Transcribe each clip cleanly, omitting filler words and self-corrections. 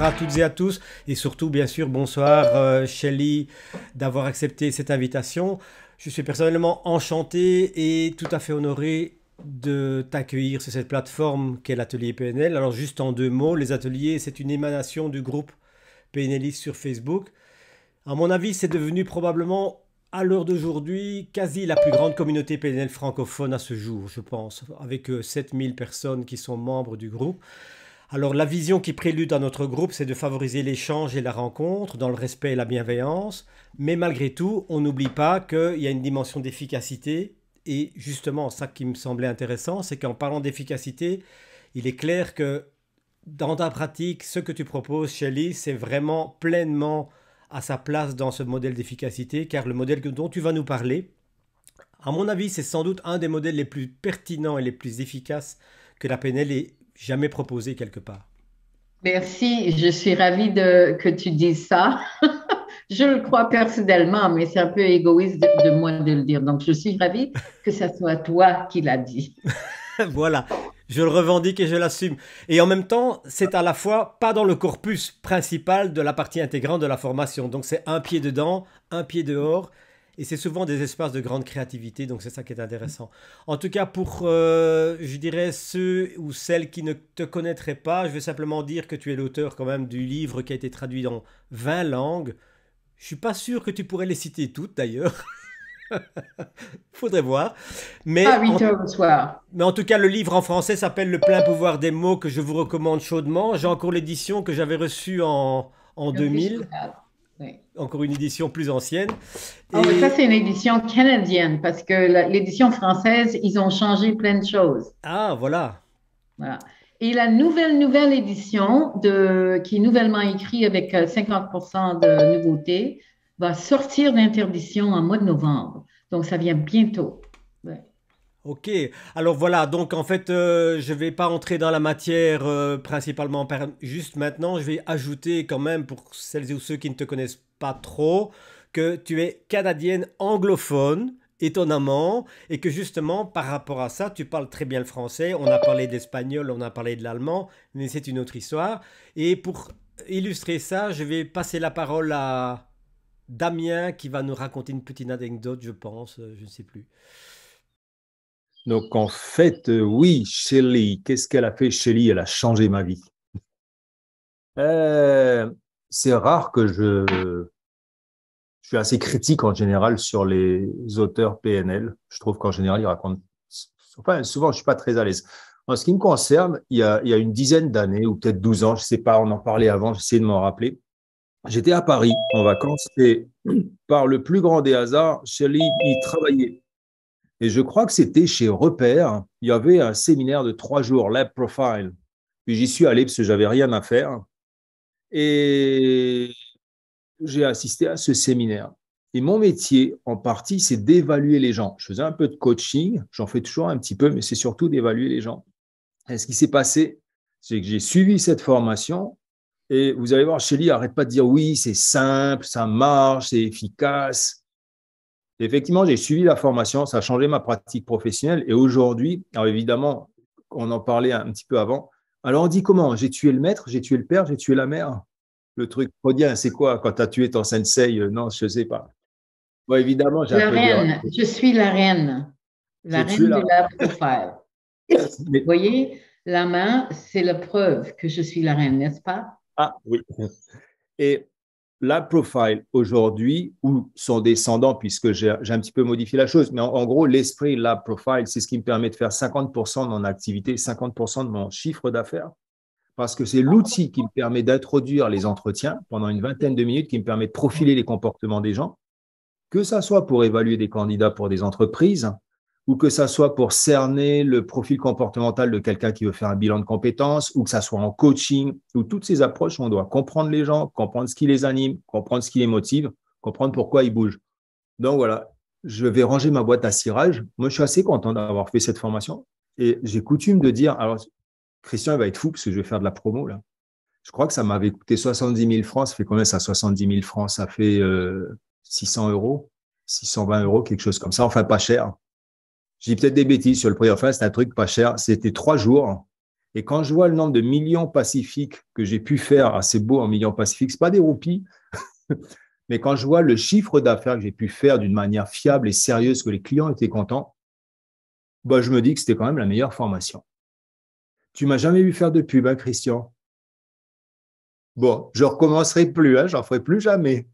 bonsoir à toutes et à tous et surtout bien sûr bonsoir Shelley d'avoir accepté cette invitation. Je suis personnellement enchanté et tout à fait honoré de t'accueillir sur cette plateforme qu'est l'atelier PNL. Alors juste en deux mots, les ateliers c'est une émanation du groupe PNListe sur Facebook. À mon avis c'est devenu probablement à l'heure d'aujourd'hui quasi la plus grande communauté PNL francophone à ce jour, je pense, avec 7000 personnes qui sont membres du groupe. Alors la vision qui prélude à notre groupe, c'est de favoriser l'échange et la rencontre dans le respect et la bienveillance. Mais malgré tout, on n'oublie pas qu'il y a une dimension d'efficacité. Et justement, ça qui me semblait intéressant, c'est qu'en parlant d'efficacité, il est clair que dans ta pratique, ce que tu proposes, Shelley, c'est vraiment pleinement à sa place dans ce modèle d'efficacité, car le modèle dont tu vas nous parler, à mon avis, c'est sans doute un des modèles les plus pertinents et les plus efficaces que la PNL ait jamais proposé quelque part. Merci, je suis ravie que tu dises ça. Je le crois personnellement, mais c'est un peu égoïste de moi de le dire. Donc, je suis ravie que ce soit toi qui l'as dit. Voilà, je le revendique et je l'assume. Et en même temps, c'est à la fois pas dans le corpus principal de la partie intégrante de la formation. Donc c'est un pied dedans, un pied dehors. Et c'est souvent des espaces de grande créativité, donc c'est ça qui est intéressant. En tout cas, pour, je dirais, ceux ou celles qui ne te connaîtraient pas, je vais simplement dire que tu es l'auteur quand même du livre qui a été traduit dans 20 langues. Je suis pas sûr que tu pourrais les citer toutes d'ailleurs. Faudrait voir. À Mais en 8 heures le soir. Mais en tout cas, le livre en français s'appelle Le plein pouvoir des mots que je vous recommande chaudement. J'ai encore l'édition que j'avais reçue en Official. 2000, Oui. encore une édition plus ancienne. Oh, mais ça, Et c'est une édition canadienne parce que l'édition française, ils ont changé plein de choses. ah, voilà. Voilà. Et la nouvelle édition qui est nouvellement écrite avec 50% de nouveautés va sortir d'interdiction en mois de novembre. Donc, ça vient bientôt. Ouais. Ok. Alors voilà. Donc en fait, je vais pas entrer dans la matière principalement juste maintenant. Je vais ajouter quand même pour celles ou ceux qui ne te connaissent pas trop que tu es canadienne anglophone. Étonnamment, et que justement, par rapport à ça, tu parles très bien le français. On a parlé d'espagnol, on a parlé de l'allemand, mais c'est une autre histoire. Et pour illustrer ça, je vais passer la parole à Damien qui va nous raconter une petite anecdote, je pense, je ne sais plus. Donc, en fait, oui, Shelley, qu'est-ce qu'elle a fait? Shelley, elle a changé ma vie. Euh, c'est rare que je suis assez critique en général sur les auteurs PNL. Je trouve qu'en général, ils racontent, enfin, souvent, je suis pas très à l'aise. En ce qui me concerne, il y a une dizaine d'années, ou peut-être 12 ans, je sais pas, on en parlait avant, j'essaie de m'en rappeler. J'étais à Paris en vacances et par le plus grand des hasards, Shelley y travaillait. Et je crois que c'était chez Repère. Il y avait un séminaire de 3 jours, Lab Profile. Puis j'y suis allé parce que j'avais rien à faire. Et j'ai assisté à ce séminaire. Et mon métier, en partie, c'est d'évaluer les gens. Je faisais un peu de coaching, j'en fais toujours un petit peu, mais c'est surtout d'évaluer les gens. Et ce qui s'est passé, c'est que j'ai suivi cette formation et vous allez voir, Shelley arrête pas de dire oui, c'est simple, ça marche, c'est efficace. Et effectivement, j'ai suivi la formation, ça a changé ma pratique professionnelle. Et aujourd'hui, alors évidemment, on en parlait un petit peu avant. Alors on dit comment? J'ai tué le maître, j'ai tué le père, j'ai tué la mère. Le truc freudien, c'est quoi quand tu as tué ton sensei? Non, je ne sais pas. Bon, évidemment, j'ai un La peu dérapé. reine, je suis la J'ai tué reine de la. la profile. Vous Mais... voyez, la main, c'est la preuve que je suis la reine, n'est-ce pas? Ah oui. Et la profile aujourd'hui, ou son descendant, puisque j'ai un petit peu modifié la chose, mais en gros, l'esprit la profile, c'est ce qui me permet de faire 50% de mon activité, 50% de mon chiffre d'affaires, parce que c'est l'outil qui me permet d'introduire les entretiens pendant une vingtaine de minutes, qui me permet de profiler les comportements des gens, que ça soit pour évaluer des candidats pour des entreprises ou que ça soit pour cerner le profil comportemental de quelqu'un qui veut faire un bilan de compétences ou que ça soit en coaching, où toutes ces approches, on doit comprendre les gens, comprendre ce qui les anime, comprendre ce qui les motive, comprendre pourquoi ils bougent. Donc voilà, je vais ranger ma boîte à cirage. Moi, je suis assez content d'avoir fait cette formation et j'ai coutume de dire, alors Christian, il va être fou parce que je vais faire de la promo là. Je crois que ça m'avait coûté 70 000 francs. Ça fait combien ça, 70 000 francs? Ça fait 600 euros, 620 euros, quelque chose comme ça. Enfin, pas cher. Je dis peut-être des bêtises sur le prix. Enfin, c'est un truc pas cher. C'était 3 jours. Et quand je vois le nombre de millions pacifiques que j'ai pu faire, assez beau en millions pacifiques, ce n'est pas des roupies, mais quand je vois le chiffre d'affaires que j'ai pu faire d'une manière fiable et sérieuse, que les clients étaient contents, bah, je me dis que c'était quand même la meilleure formation. Tu m'as jamais vu faire de pub, hein, Christian? Bon, je recommencerai plus, hein, j'en ferai plus jamais.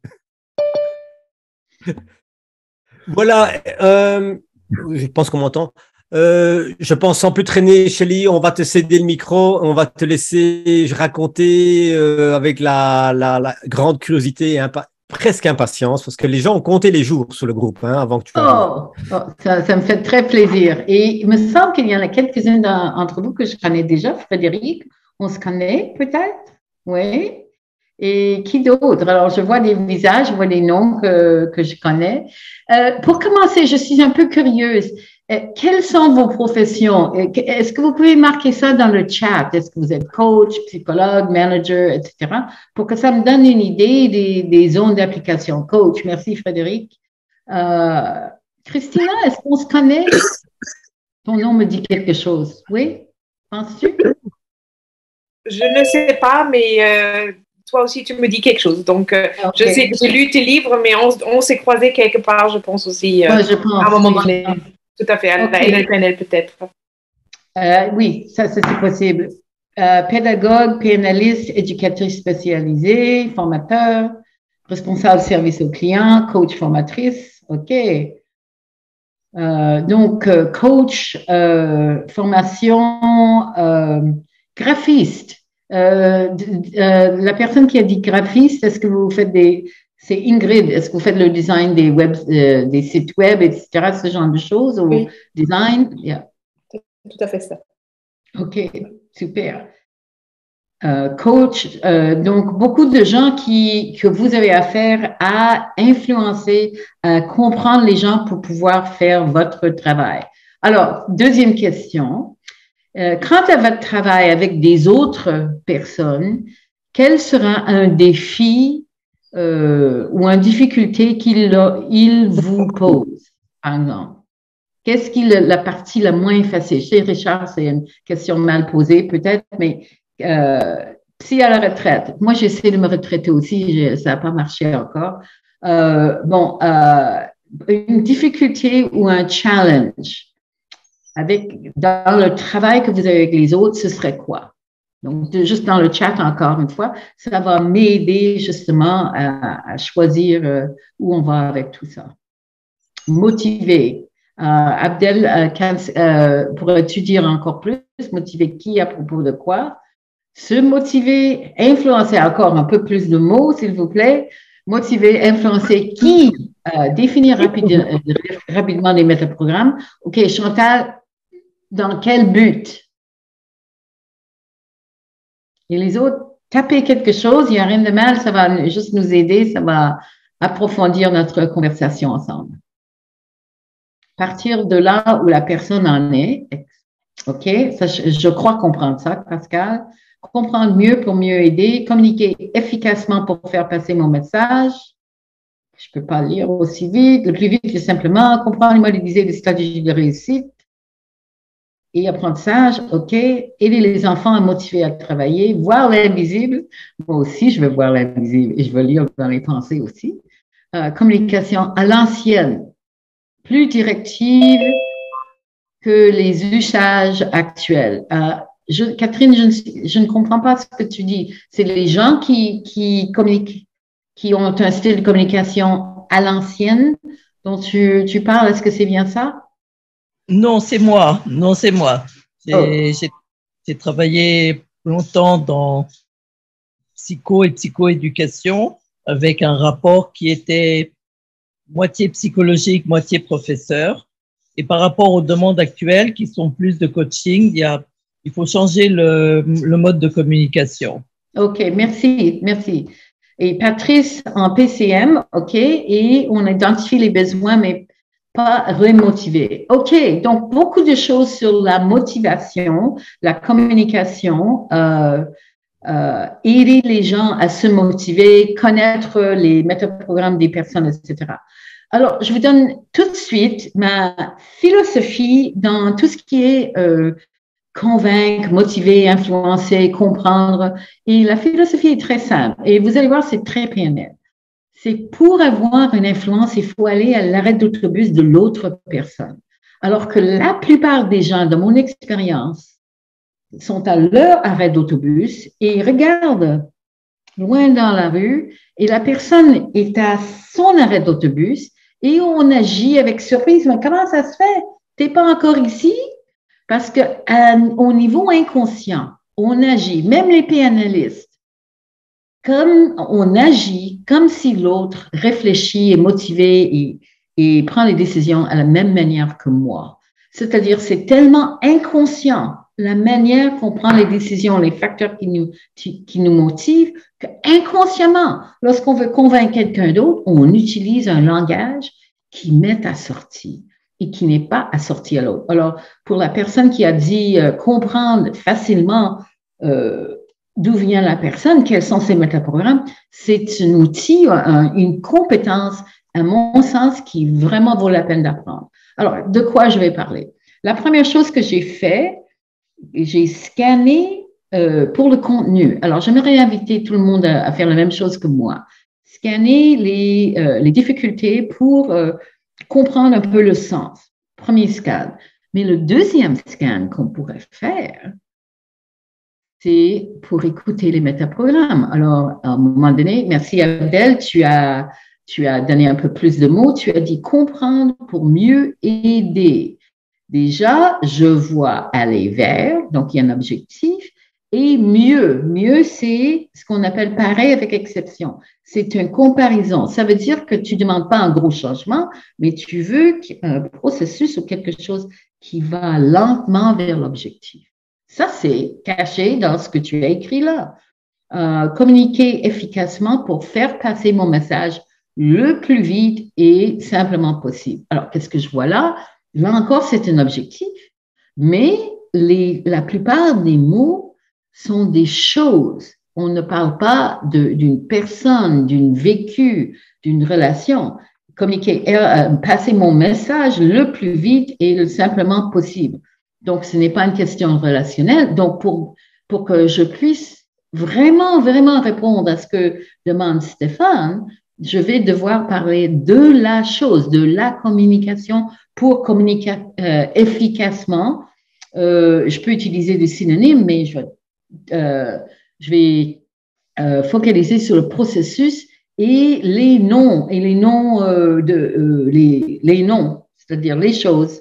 Voilà, je pense qu'on m'entend. Je pense sans plus traîner, Shelly, on va te céder le micro, on va te laisser raconter avec la grande curiosité et presque impatience, parce que les gens ont compté les jours sur le groupe avant que tu arrives. Ça me fait très plaisir. Et il me semble qu'il y en a quelques-uns d'entre vous que je connais déjà. Frédéric, on se connaît peut-être? Oui. Et qui d'autre? Alors, je vois des visages, je vois des noms que je connais. Pour commencer, je suis un peu curieuse. Quelles sont vos professions? Est-ce que vous pouvez marquer ça dans le chat? Est-ce que vous êtes coach, psychologue, manager, etc. Pour que ça me donne une idée des zones d'application. Coach, merci Frédéric. Christina, est-ce qu'on se connaît? Ton nom me dit quelque chose. Oui? Penses-tu? Je ne sais pas, mais toi aussi, tu me dis quelque chose. Donc, okay. Je sais que j'ai lu tes livres, mais on s'est croisés quelque part, je pense aussi, je pense, à un moment donné. Tout à fait, à la NLPNL peut-être. Oui, ça c'est possible. Pédagogue, pénaliste, éducatrice spécialisée, formateur, responsable service aux clients, coach formatrice. OK. Donc, coach, formation, graphiste. La personne qui a dit graphiste, est-ce que vous faites c'est Ingrid, est-ce que vous faites le design des sites web, etc., ce genre de choses, ou oui. Design? Yeah. Tout à fait ça. OK, super. Coach, donc beaucoup de gens que vous avez affaire à influencer, à comprendre les gens pour pouvoir faire votre travail. Alors, deuxième question. Quant à votre travail avec des autres personnes, quel sera un défi ou une difficulté qu'il vous pose, par exemple? Qu'est-ce qui est la partie la moins facile? Je sais, Richard, c'est une question mal posée peut-être, mais si à la retraite, moi j'essaie de me retraiter aussi, ça n'a pas marché encore. Une difficulté ou un challenge dans le travail que vous avez avec les autres, ce serait quoi? Donc, juste dans le chat, encore une fois, ça va m'aider justement à choisir où on va avec tout ça. Motiver. Abdel, pourrais-tu dire encore plus? Motiver qui à propos de quoi? Se motiver, influencer encore un peu plus de mots, s'il vous plaît. Motiver, influencer qui? Définir rapidement les métaprogrammes. OK, Chantal, dans quel but? Et les autres, tapez quelque chose, il n'y a rien de mal, ça va juste nous aider, ça va approfondir notre conversation ensemble. Partir de là où la personne en est, OK, ça, je crois comprendre ça, Pascal. Comprendre mieux pour mieux aider, communiquer efficacement pour faire passer mon message. Je ne peux pas lire aussi vite. Le plus vite, c'est simplement comprendre et modéliser des stratégies de réussite. Et apprentissage, OK. Aider les enfants à motiver à travailler, voir l'invisible. Moi aussi, je veux voir l'invisible et je veux lire dans les pensées aussi. Communication à l'ancienne, plus directive que les usages actuels. Catherine, je ne comprends pas ce que tu dis. C'est les gens qui communiquent, qui ont un style de communication à l'ancienne dont tu parles. Est-ce que c'est bien ça? Non, c'est moi. Non, c'est moi. J'ai travaillé longtemps dans psycho et psychoéducation avec un rapport qui était moitié psychologique, moitié professeur. Et par rapport aux demandes actuelles qui sont plus de coaching, il faut changer le mode de communication. OK, merci. Et Patrice en PCM, OK, et on identifie les besoins, mais pas remotiver. OK, donc beaucoup de choses sur la motivation, la communication, aider les gens à se motiver, connaître les métaprogrammes des personnes, etc. Alors, je vous donne tout de suite ma philosophie dans tout ce qui est convaincre, motiver, influencer, comprendre. Et la philosophie est très simple. Et vous allez voir, c'est très PNL. C'est pour avoir une influence, il faut aller à l'arrêt d'autobus de l'autre personne. Alors que la plupart des gens, de mon expérience, sont à leur arrêt d'autobus et regardent loin dans la rue et la personne est à son arrêt d'autobus et on agit avec surprise. Mais comment ça se fait? T'es pas encore ici? Parce que au niveau inconscient, on agit, même les PNListes, comme on agit comme si l'autre réfléchit, est motivé et prend les décisions à la même manière que moi. C'est-à-dire, c'est tellement inconscient la manière qu'on prend les décisions, les facteurs qui nous motivent, qu'inconsciemment, lorsqu'on veut convaincre quelqu'un d'autre, on utilise un langage qui met assorti et qui n'est pas assorti à l'autre. Alors, pour la personne qui a dit comprendre facilement d'où vient la personne, quels sont ses métaprogrammes, c'est un outil, une compétence, à mon sens, qui vraiment vaut la peine d'apprendre. Alors, de quoi je vais parler? La première chose que j'ai fait, j'ai scanné pour le contenu. Alors, j'aimerais inviter tout le monde à faire la même chose que moi. Scanner les difficultés pour comprendre un peu le sens. Premier scan. Mais le deuxième scan qu'on pourrait faire, c'est pour écouter les métaprogrammes. Alors, à un moment donné, merci Abdel, tu as donné un peu plus de mots, tu as dit comprendre pour mieux aider. Déjà, je vois aller vers, donc il y a un objectif, et mieux. Mieux, c'est ce qu'on appelle pareil avec exception. C'est une comparaison. Ça veut dire que tu ne demandes pas un gros changement, mais tu veux un processus ou quelque chose qui va lentement vers l'objectif. Ça, c'est caché dans ce que tu as écrit là. Communiquer efficacement pour faire passer mon message le plus vite et simplement possible. Alors, qu'est-ce que je vois là? Là encore, c'est un objectif, mais la plupart des mots sont des choses. On ne parle pas d'une personne, d'une vécu, d'une relation. Communiquer, passer mon message le plus vite et le simplement possible. Donc, ce n'est pas une question relationnelle. Donc, pour que je puisse vraiment, vraiment répondre à ce que demande Stéphane, je vais devoir parler de la chose, de la communication pour communiquer efficacement. Je peux utiliser des synonymes, mais je vais focaliser sur le processus et les noms, les noms, c'est-à-dire les choses.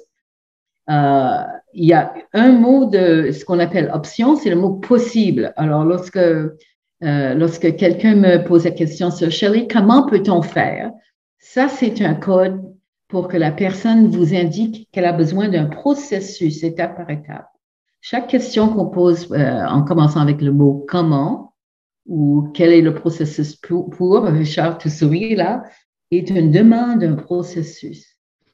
Il y a un mot de ce qu'on appelle option, c'est le mot possible. Alors, lorsque quelqu'un me pose la question sur Shelley, comment peut-on faire? Ça, c'est un code pour que la personne vous indique qu'elle a besoin d'un processus étape par étape. Chaque question qu'on pose en commençant avec le mot comment ou quel est le processus pour Richard Toussouri, là, est une demande d'un processus.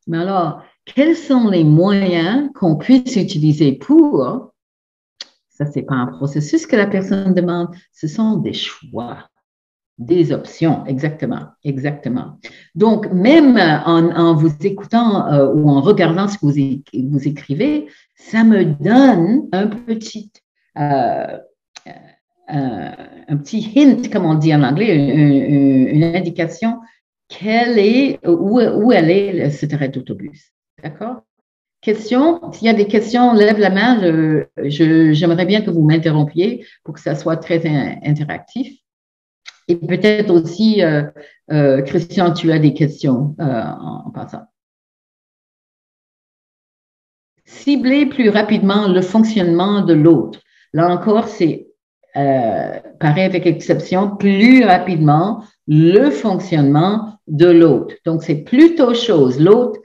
Mais alors, quels sont les moyens qu'on puisse utiliser pour? Ça, c'est pas un processus que la personne demande, ce sont des choix, des options, exactement. Donc, même en vous écoutant ou en regardant ce que vous écrivez, ça me donne un petit hint, comme on dit en anglais, une indication où elle est cette arrêt d'autobus. D'accord? Questions? S'il y a des questions, lève la main. J'aimerais bien que vous m'interrompiez pour que ça soit très interactif. Et peut-être aussi, Christian, tu as des questions en passant. Cibler plus rapidement le fonctionnement de l'autre. Là encore, c'est pareil avec exception, plus rapidement le fonctionnement de l'autre. Donc, c'est plutôt chose. L'autre,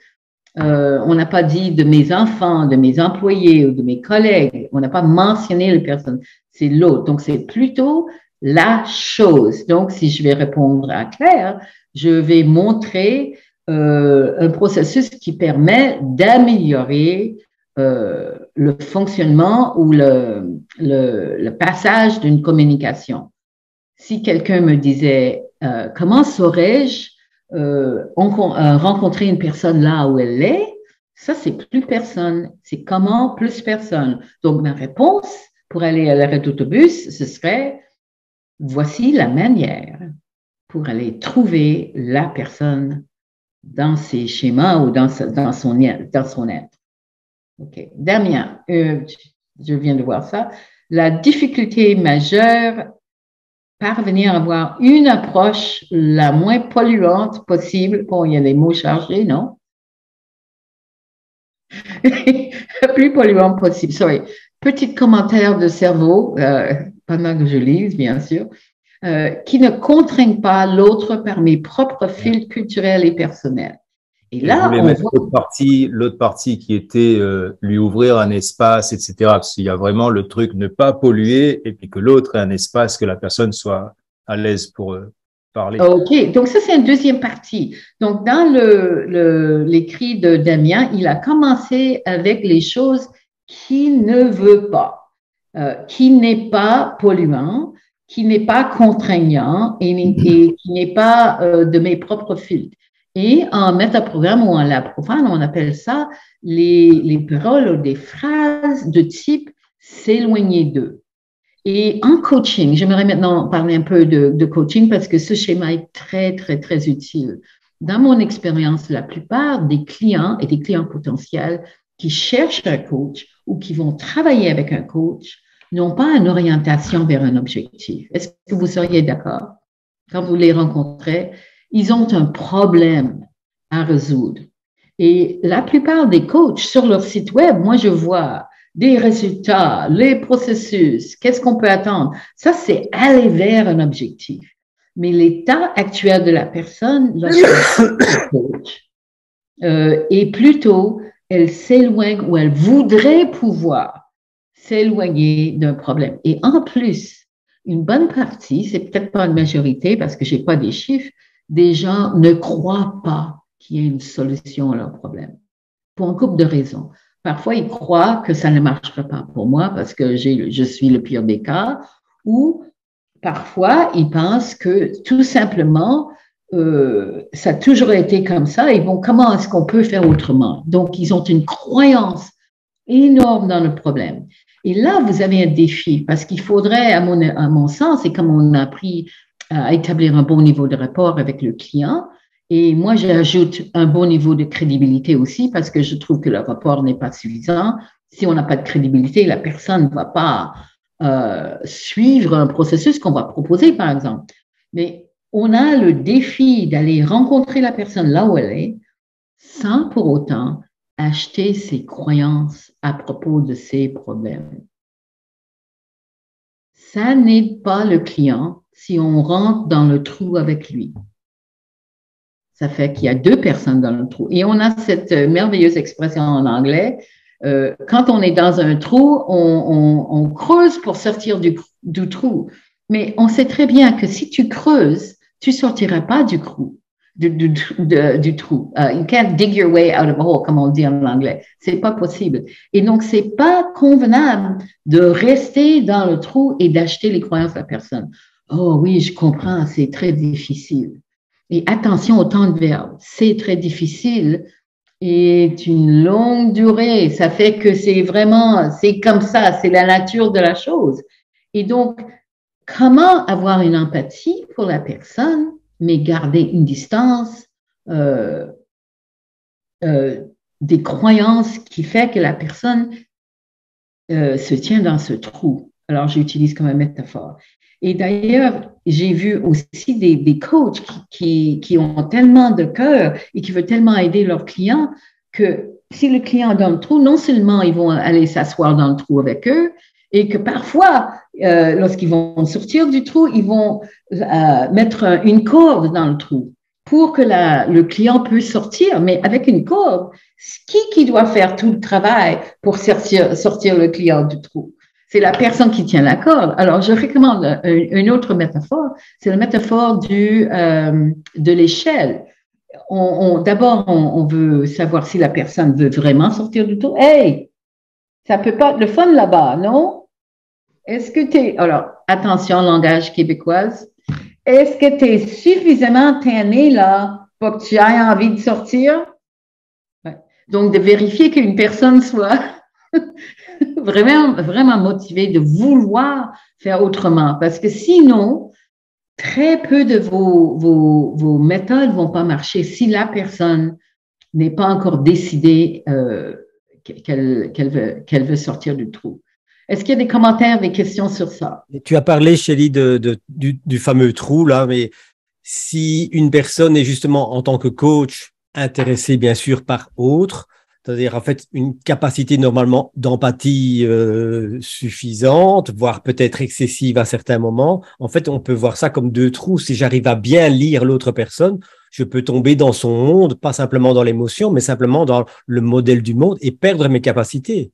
on n'a pas dit de mes enfants, de mes employés ou de mes collègues. On n'a pas mentionné les personnes. C'est l'autre. Donc, c'est plutôt la chose. Donc, si je vais répondre à Claire, je vais montrer un processus qui permet d'améliorer le fonctionnement ou le passage d'une communication. Si quelqu'un me disait, comment saurais-je rencontrer une personne là où elle est, Ça, c'est plus personne. C'est comment plus personne. Donc, ma réponse pour aller à l'arrêt d'autobus, ce serait, voici la manière pour aller trouver la personne dans ses schémas ou dans son être. OK. Damien, je viens de voir ça. La difficulté majeure, parvenir à avoir une approche la moins polluante possible. Bon, il y a des mots chargés, non? Le plus polluant possible. Sorry. Petit commentaire de cerveau, pendant que je lise, bien sûr, qui ne contraignent pas l'autre par mes propres filtres culturels et personnels. Et là, on mettre l'autre partie qui était lui ouvrir un espace, etc. Parce qu'il y a vraiment le truc ne pas polluer et puis que l'autre ait un espace, que la personne soit à l'aise pour parler. OK, donc ça, c'est une deuxième partie. Donc, dans l'écrit de Damien, il a commencé avec les choses qu'il ne veut pas, qui n'est pas polluant, qui n'est pas contraignant et qui n'est pas de mes propres filtres. Et en métaprogramme ou en lab profane, on appelle ça les paroles ou des phrases de type s'éloigner d'eux. Et en coaching, j'aimerais maintenant parler un peu de coaching parce que ce schéma est très, très, très utile. Dans mon expérience, la plupart des clients et des clients potentiels qui cherchent un coach ou qui vont travailler avec un coach n'ont pas une orientation vers un objectif. Est-ce que vous seriez d'accord? Quand vous les rencontrez, ils ont un problème à résoudre. Et la plupart des coachs sur leur site web, moi, je vois des résultats, les processus, qu'est-ce qu'on peut attendre? Ça, c'est aller vers un objectif. Mais l'état actuel de la personne va changer le coach. Et plutôt, elle s'éloigne ou elle voudrait pouvoir s'éloigner d'un problème. Et en plus, une bonne partie, c'est peut-être pas une majorité parce que j'ai pas des chiffres, des gens ne croient pas qu'il y ait une solution à leur problème. Pour un couple de raisons. Parfois, ils croient que ça ne marchera pas pour moi parce que je suis le pire des cas, ou parfois, ils pensent que tout simplement, ça a toujours été comme ça et bon, comment est-ce qu'on peut faire autrement? Donc, ils ont une croyance énorme dans le problème. Et là, vous avez un défi parce qu'il faudrait, à mon sens, et comme on a appris à établir un bon niveau de rapport avec le client, et moi, j'ajoute un bon niveau de crédibilité aussi parce que je trouve que le rapport n'est pas suffisant. Si on n'a pas de crédibilité, la personne ne va pas suivre un processus qu'on va proposer, par exemple. Mais on a le défi d'aller rencontrer la personne là où elle est sans pour autant acheter ses croyances à propos de ses problèmes. Ça n'aide pas le client si on rentre dans le trou avec lui. Ça fait qu'il y a deux personnes dans le trou. Et on a cette merveilleuse expression en anglais. Quand on est dans un trou, on creuse pour sortir du trou. Mais on sait très bien que si tu creuses, tu sortiras pas du trou. You can't dig your way out of a hole, comme on dit en anglais. C'est pas possible. Et donc, c'est pas convenable de rester dans le trou et d'acheter les croyances de la personne. Oh oui, je comprends, c'est très difficile. Et attention au temps de verbe. C'est très difficile et une longue durée. Ça fait que c'est comme ça, c'est la nature de la chose. Et donc, comment avoir une empathie pour la personne, mais garder une distance des croyances qui fait que la personne se tient dans ce trou. Alors, j'utilise comme une métaphore. Et d'ailleurs, j'ai vu aussi des coachs qui ont tellement de cœur et qui veulent tellement aider leurs clients que si le client est dans le trou, non seulement ils vont aller s'asseoir dans le trou avec eux, et que parfois, lorsqu'ils vont sortir du trou, ils vont mettre une corde dans le trou pour que le client puisse sortir. Mais avec une corde, qui doit faire tout le travail pour sortir le client du trou? C'est la personne qui tient la corde. Alors, je recommande une autre métaphore. C'est la métaphore de l'échelle. D'abord, on veut savoir si la personne veut vraiment sortir du trou. Hey, ça peut pas être le fun là-bas, non? Est-ce que alors, attention, langage québécoise. Est-ce que tu es suffisamment tanné là pour que tu aies envie de sortir? Ouais. Donc, de vérifier qu'une personne soit vraiment motivée de vouloir faire autrement. Parce que sinon, très peu de vos méthodes ne vont pas marcher si la personne n'est pas encore décidée qu'elle veut sortir du trou. Est-ce qu'il y a des commentaires, des questions sur ça? Tu as parlé, Shelley, du fameux trou, là, mais si une personne est justement en tant que coach intéressée, bien sûr, par autre, c'est-à-dire en fait une capacité normalement d'empathie suffisante, voire peut-être excessive à certains moments, en fait, on peut voir ça comme deux trous. Si j'arrive à bien lire l'autre personne, je peux tomber dans son monde, pas simplement dans l'émotion, mais simplement dans le modèle du monde et perdre mes capacités.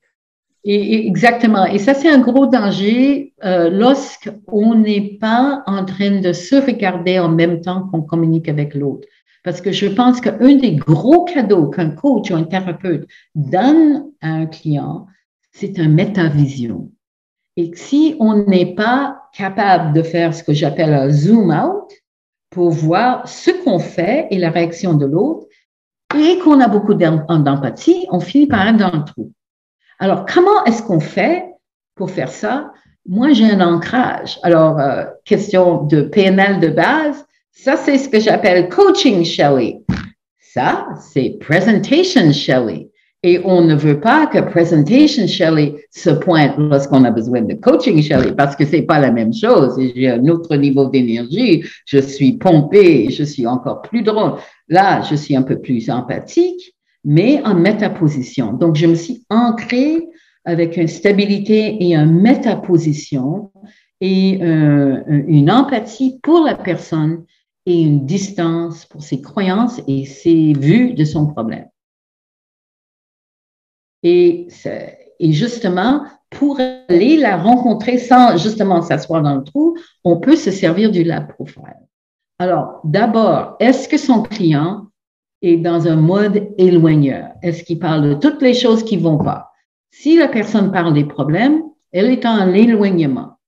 Exactement. Et ça, c'est un gros danger lorsqu'on n'est pas en train de se regarder en même temps qu'on communique avec l'autre. Parce que je pense qu'un des gros cadeaux qu'un coach ou un thérapeute donne à un client, c'est un métavision. Et si on n'est pas capable de faire ce que j'appelle un zoom out pour voir ce qu'on fait et la réaction de l'autre, et qu'on a beaucoup d'empathie, on finit par être dans le trou. Alors, comment est-ce qu'on fait pour faire ça? Moi, j'ai un ancrage. Alors, question de PNL de base, ça, c'est ce que j'appelle coaching Shelley. Ça, c'est presentation Shelley. Et on ne veut pas que presentation Shelley se pointe lorsqu'on a besoin de coaching Shelley parce que c'est pas la même chose. Et j'ai un autre niveau d'énergie. Je suis pompée, je suis encore plus drôle. Là, je suis un peu plus empathique, mais en métaposition. Donc, je me suis ancrée avec une stabilité et une métaposition et une empathie pour la personne et une distance pour ses croyances et ses vues de son problème. Et justement, pour aller la rencontrer sans justement s'asseoir dans le trou, on peut se servir du lab profile. Alors, d'abord, est-ce que son client est dans un mode éloigneur? Est-ce qu'il parle de toutes les choses qui ne vont pas? Si la personne parle des problèmes, elle est en éloignement.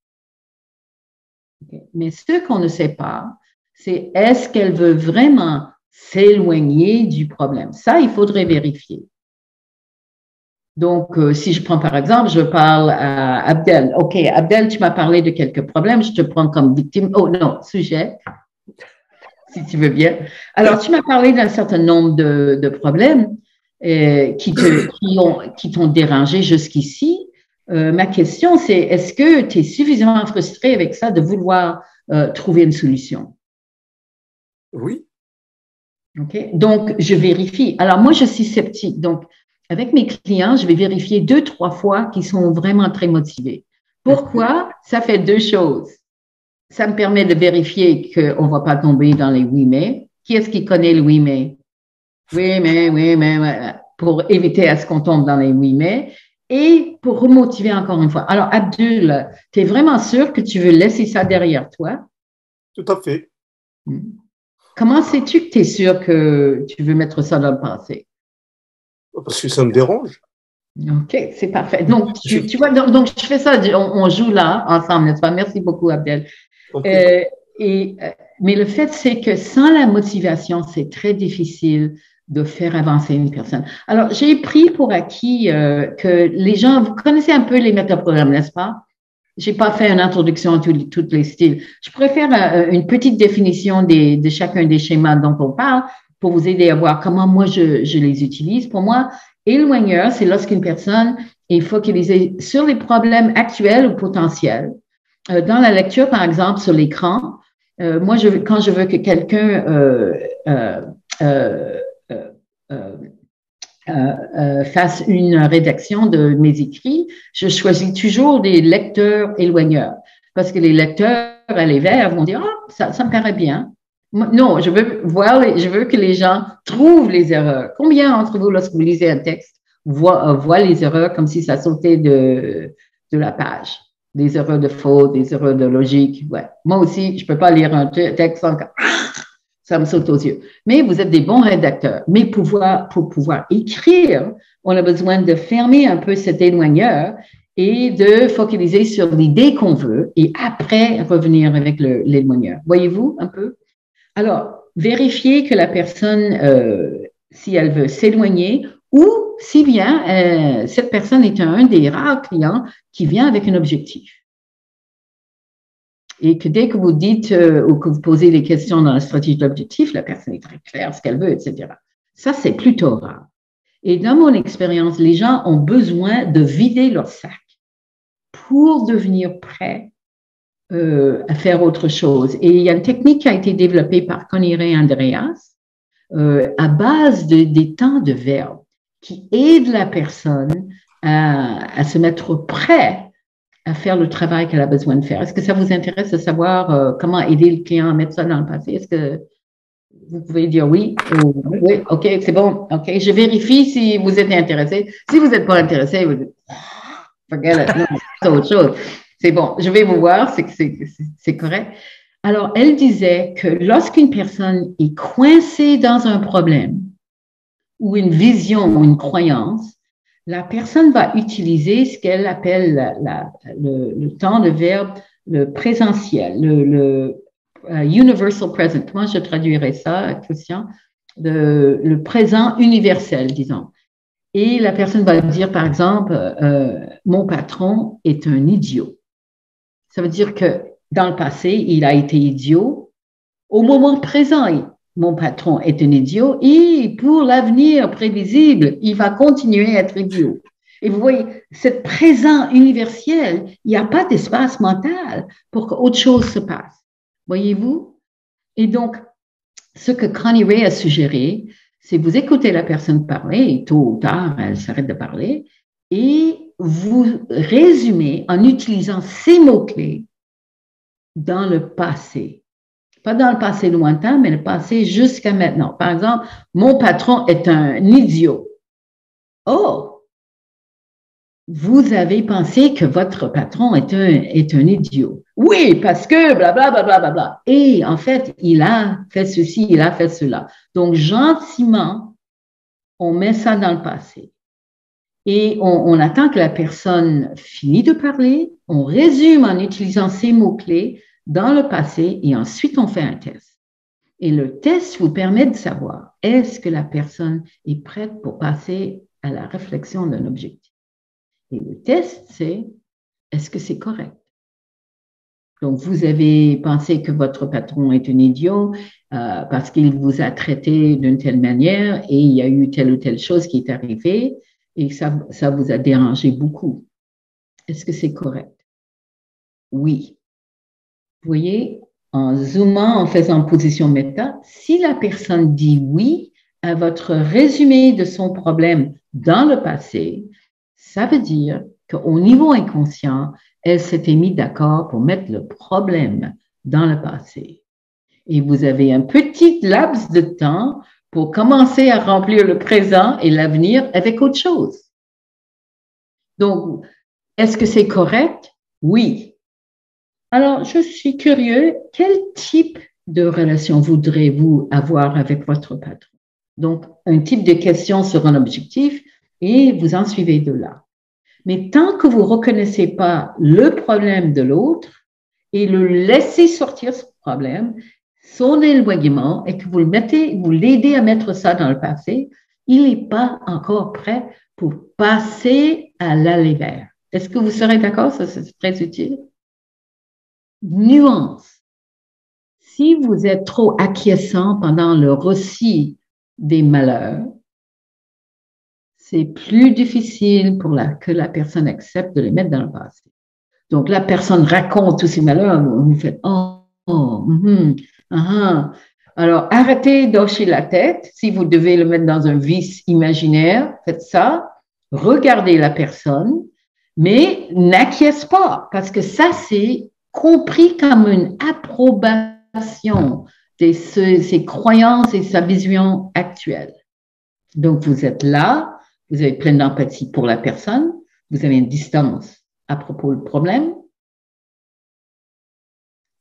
Okay. Mais ce qu'on ne sait pas, c'est est-ce qu'elle veut vraiment s'éloigner du problème? Ça, il faudrait vérifier. Donc, si je prends par exemple, je parle à Abdel. OK, Abdel, tu m'as parlé de quelques problèmes, je te prends comme victime. Oh non, sujet, si tu veux bien. Alors, tu m'as parlé d'un certain nombre de problèmes qui t'ont dérangé jusqu'ici. Ma question, c'est est-ce que tu es suffisamment frustré avec ça de vouloir trouver une solution? Oui. OK, donc je vérifie. Alors, moi, je suis sceptique. Donc, avec mes clients, je vais vérifier 2-3 fois qu'ils sont vraiment très motivés. Pourquoi? Ça fait deux choses. Ça me permet de vérifier qu'on ne va pas tomber dans les oui mais. Qui est-ce qui connaît le oui mais? Oui mais, pour éviter à ce qu'on tombe dans les oui mais. Et pour remotiver encore une fois. Alors, Abdul, tu es vraiment sûr que tu veux laisser ça derrière toi? Tout à fait. Comment sais-tu que tu es sûr que tu veux mettre ça dans le passé? Parce que ça me dérange. OK, c'est parfait. Donc, tu vois, donc je fais ça, on joue là ensemble, n'est-ce pas? Merci beaucoup, Abdel. Mais le fait, c'est que sans la motivation, c'est très difficile de faire avancer une personne. Alors, j'ai pris pour acquis que les gens, vous connaissez un peu les métaprogrammes, n'est-ce pas? J'ai pas fait une introduction à tous les styles. Je préfère une petite définition de chacun des schémas dont on parle pour vous aider à voir comment moi je les utilise. Pour moi, éloigneur, c'est lorsqu'une personne est focalisée sur les problèmes actuels ou potentiels. Dans la lecture, par exemple, sur l'écran, moi, quand je veux que quelqu'un fasse une rédaction de mes écrits, je choisis toujours des lecteurs éloigneurs. Parce que les lecteurs à les verts vont dire, ah, ça me paraît bien. Non, je veux que les gens trouvent les erreurs. Combien d'entre vous, lorsque vous lisez un texte, voient les erreurs comme si ça sautait de la page? Des erreurs de faute, des erreurs de logique. Ouais. Moi aussi, je ne peux pas lire un texte sans que ça me saute aux yeux. Mais vous êtes des bons rédacteurs. Mais pour pouvoir écrire, on a besoin de fermer un peu cet éloigneur et de focaliser sur l'idée qu'on veut et après revenir avec l'éloigneur. Voyez-vous un peu? Alors, vérifiez que la personne, si elle veut s'éloigner Ou si bien cette personne est un des rares clients qui vient avec un objectif. Et que dès que vous dites ou que vous posez des questions dans la stratégie d'objectif, la personne est très claire ce qu'elle veut, etc. Ça, c'est plutôt rare. Et dans mon expérience, les gens ont besoin de vider leur sac pour devenir prêts à faire autre chose. Et il y a une technique qui a été développée par Connie Ray Andreas à base des temps de verbe qui aide la personne à se mettre prêt à faire le travail qu'elle a besoin de faire. Est-ce que ça vous intéresse de savoir comment aider le client à mettre ça dans le passé? Est-ce que vous pouvez dire oui? Ou, oui, OK, c'est bon. OK, je vérifie si vous êtes intéressé. Si vous n'êtes pas intéressé, vous dites, forget it. Non, c'est autre chose. C'est bon, je vais vous voir, c'est correct. Alors, elle disait que lorsqu'une personne est coincée dans un problème ou une vision ou une croyance, la personne va utiliser ce qu'elle appelle le temps de verbe, le présentiel, le universal present. Comment je traduirais ça, Christian? Le présent universel, disons. Et la personne va dire, par exemple, mon patron est un idiot. Ça veut dire que dans le passé, il a été idiot. Au moment présent, mon patron est un idiot et pour l'avenir prévisible, il va continuer à être idiot. Et vous voyez, ce présent universel, il n'y a pas d'espace mental pour qu'autre chose se passe. Voyez-vous? Et donc, ce que Connie Ray a suggéré, c'est vous écoutez la personne parler et tôt ou tard, elle s'arrête de parler et vous résumez en utilisant ces mots-clés dans le passé. Pas dans le passé lointain, mais le passé jusqu'à maintenant. Par exemple, mon patron est un idiot. Oh, vous avez pensé que votre patron est un idiot. Oui, parce que blablabla, bla, bla, bla. Et en fait, il a fait ceci, il a fait cela. Donc, gentiment, on met ça dans le passé. Et on attend que la personne finisse de parler, on résume en utilisant ces mots-clés dans le passé et ensuite on fait un test. Et le test vous permet de savoir est-ce que la personne est prête pour passer à la réflexion d'un objectif. Et le test, c'est est-ce que c'est correct? Donc, vous avez pensé que votre patron est un idiot parce qu'il vous a traité d'une telle manière et il y a eu telle ou telle chose qui est arrivée et ça vous a dérangé beaucoup. Est-ce que c'est correct? Oui. Vous voyez, en zoomant, en faisant position méta, si la personne dit oui à votre résumé de son problème dans le passé, ça veut dire qu'au niveau inconscient, elle s'était mise d'accord pour mettre le problème dans le passé. Et vous avez un petit laps de temps pour commencer à remplir le présent et l'avenir avec autre chose. Donc, est-ce que c'est correct? Oui. Alors, je suis curieux, quel type de relation voudrez-vous avoir avec votre patron? Donc, un type de question sur un objectif et vous en suivez de là. Mais tant que vous ne reconnaissez pas le problème de l'autre et le laissez sortir ce problème, son éloignement et que vous l'aidez à mettre ça dans le passé, il n'est pas encore prêt pour passer à l'aller vers. Est-ce que vous serez d'accord? Ça, c'est très utile. Nuance. Si vous êtes trop acquiescent pendant le récit des malheurs, c'est plus difficile que la personne accepte de les mettre dans le passé. Donc, la personne raconte tous ses malheurs, vous faites « oh, Alors, arrêtez d'hocher la tête. Si vous devez le mettre dans un vice imaginaire, faites ça. Regardez la personne, mais n'acquiesce pas, parce que ça, c'est compris comme une approbation de ses croyances et sa vision actuelle. Donc, vous êtes là, vous avez plein d'empathie pour la personne, vous avez une distance à propos du problème,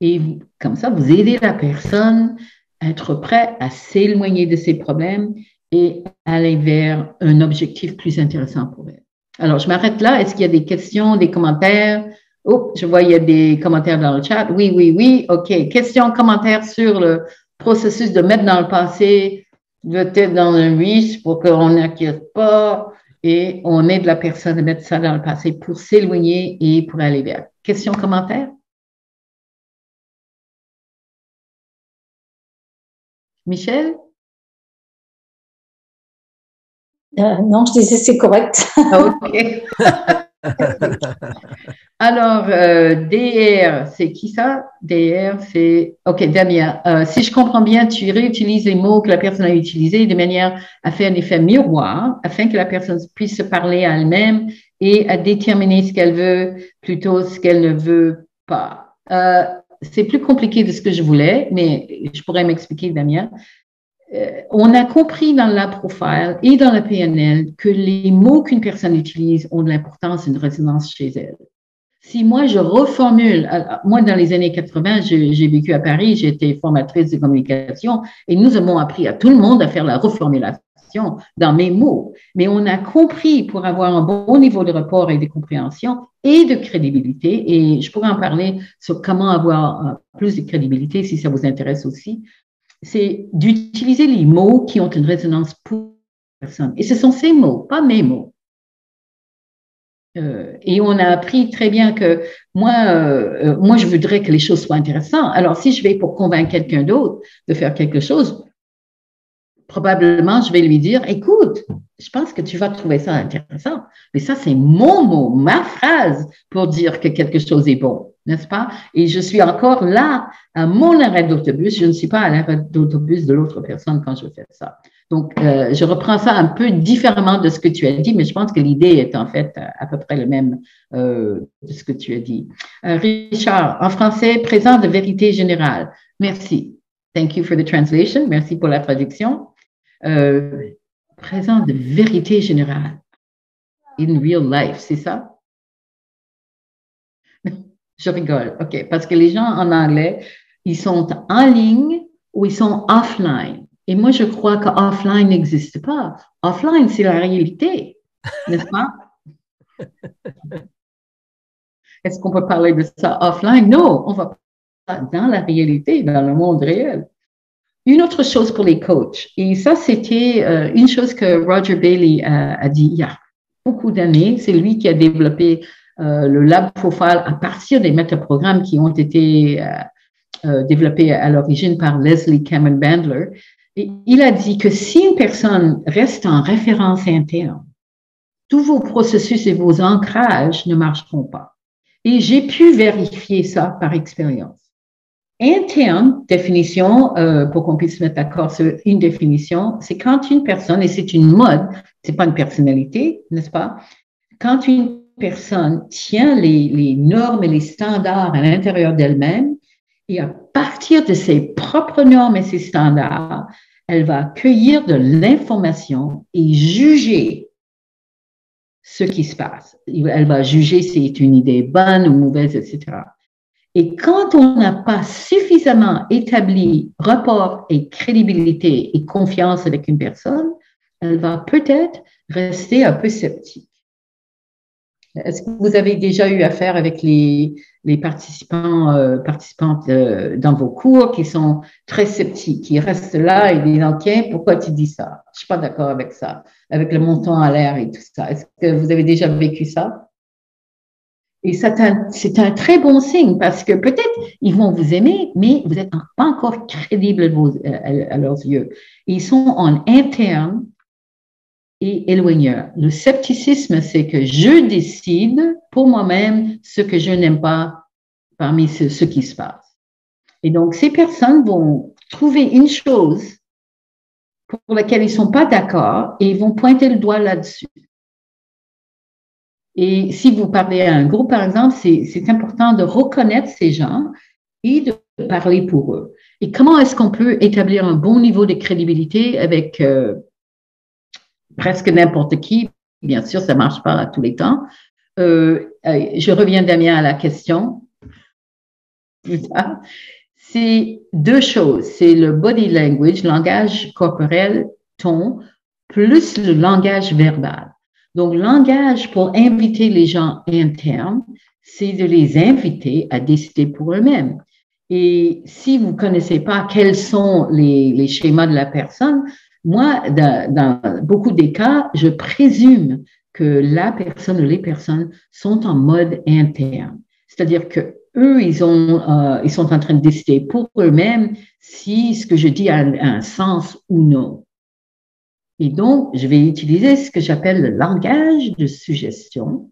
et comme ça, vous aidez la personne à être prêt à s'éloigner de ses problèmes et aller vers un objectif plus intéressant pour elle. Alors, je m'arrête là. Est-ce qu'il y a des questions, des commentaires? Oh, je vois, il y a des commentaires dans le chat. Oui. OK. Questions, commentaires sur le processus de mettre dans le passé Peut-être dans un 8 pour qu'on n'inquiète pas et on aide la personne à mettre ça dans le passé pour s'éloigner et pour aller vers. Question, commentaire? Michel? Non, je disais c'est correct. OK. Alors, DR, c'est qui ça? DR, c'est... OK, Damien. Si je comprends bien, tu réutilises les mots que la personne a utilisés de manière à faire un effet miroir, afin que la personne puisse se parler à elle-même et à déterminer ce qu'elle veut plutôt ce qu'elle ne veut pas. C'est plus compliqué de ce que je voulais, mais je pourrais m'expliquer, Damien. On a compris dans la profile et dans la PNL que les mots qu'une personne utilise ont de l'importance et une résonance chez elle. Si moi, je reformule, moi, dans les années 80, j'ai vécu à Paris, j'étais formatrice de communication et nous avons appris à tout le monde à faire la reformulation dans mes mots. Mais on a compris pour avoir un bon niveau de rapport et de compréhension et de crédibilité, et je pourrais en parler sur comment avoir plus de crédibilité si ça vous intéresse aussi, c'est d'utiliser les mots qui ont une résonance pour la personne. Et ce sont ces mots, pas mes mots. Et on a appris très bien que moi, je voudrais que les choses soient intéressantes. Alors, si je vais pour convaincre quelqu'un d'autre de faire quelque chose, probablement, je vais lui dire, écoute, je pense que tu vas trouver ça intéressant. Mais ça, c'est mon mot, ma phrase pour dire que quelque chose est bon, n'est-ce pas? Et je suis encore là à mon arrêt d'autobus. Je ne suis pas à l'arrêt d'autobus de l'autre personne quand je fais ça. Donc, je reprends ça un peu différemment de ce que tu as dit, mais je pense que l'idée est en fait à peu près le même de ce que tu as dit. Richard, en français, présent de vérité générale. Merci. Thank you for the translation. Merci pour la traduction. Présent de vérité générale. In real life, c'est ça? Je rigole, OK, parce que les gens en anglais, ils sont en ligne ou ils sont offline. Et moi, je crois que offline n'existe pas. Offline, c'est la réalité, n'est-ce pas? Est-ce qu'on peut parler de ça offline? Non, on va parler dans la réalité, dans le monde réel. Une autre chose pour les coachs, et ça, c'était une chose que Roger Bailey a dit il y a beaucoup d'années. C'est lui qui a développé le Lab Profile à partir des métaprogrammes qui ont été développés à l'origine par Leslie Cameron Bandler. Et il a dit que si une personne reste en référence interne, tous vos processus et vos ancrages ne marcheront pas. Et j'ai pu vérifier ça par expérience. Interne, définition, pour qu'on puisse mettre d'accord sur une définition, c'est quand une personne, et c'est une mode, c'est pas une personnalité, n'est-ce pas? Quand une personne tient les normes et les standards à l'intérieur d'elle-même, et à partir de ses propres normes et ses standards, elle va accueillir de l'information et juger ce qui se passe. Elle va juger si c'est une idée bonne ou mauvaise, etc. Et quand on n'a pas suffisamment établi rapport et crédibilité et confiance avec une personne, elle va peut-être rester un peu sceptique. Est-ce que vous avez déjà eu affaire avec les participantes dans vos cours qui sont très sceptiques, qui restent là et disent « OK, pourquoi tu dis ça? Je suis pas d'accord avec ça, avec le montant à l'air et tout ça. » Est-ce que vous avez déjà vécu ça? Et c'est un très bon signe parce que peut-être ils vont vous aimer, mais vous n'êtes pas encore crédible à leurs yeux. Ils sont en interne et éloigneur. Le scepticisme, c'est que je décide pour moi-même ce que je n'aime pas parmi ce qui se passe. Et donc, ces personnes vont trouver une chose pour laquelle ils ne sont pas d'accord et ils vont pointer le doigt là-dessus. Et si vous parlez à un groupe, par exemple, c'est important de reconnaître ces gens et de parler pour eux. Et comment est-ce qu'on peut établir un bon niveau de crédibilité avec presque n'importe qui? Bien sûr, ça ne marche pas à tous les temps. Je reviens, Damien, à la question. C'est deux choses. C'est le body language, langage corporel, ton, plus le langage verbal. Donc, langage pour inviter les gens internes, c'est de les inviter à décider pour eux-mêmes. Et si vous ne connaissez pas quels sont les schémas de la personne, Moi, dans beaucoup des cas, je présume que la personne ou les personnes sont en mode interne. C'est-à-dire que eux, ils sont en train de décider pour eux-mêmes si ce que je dis a un sens ou non. Et donc, je vais utiliser ce que j'appelle le langage de suggestion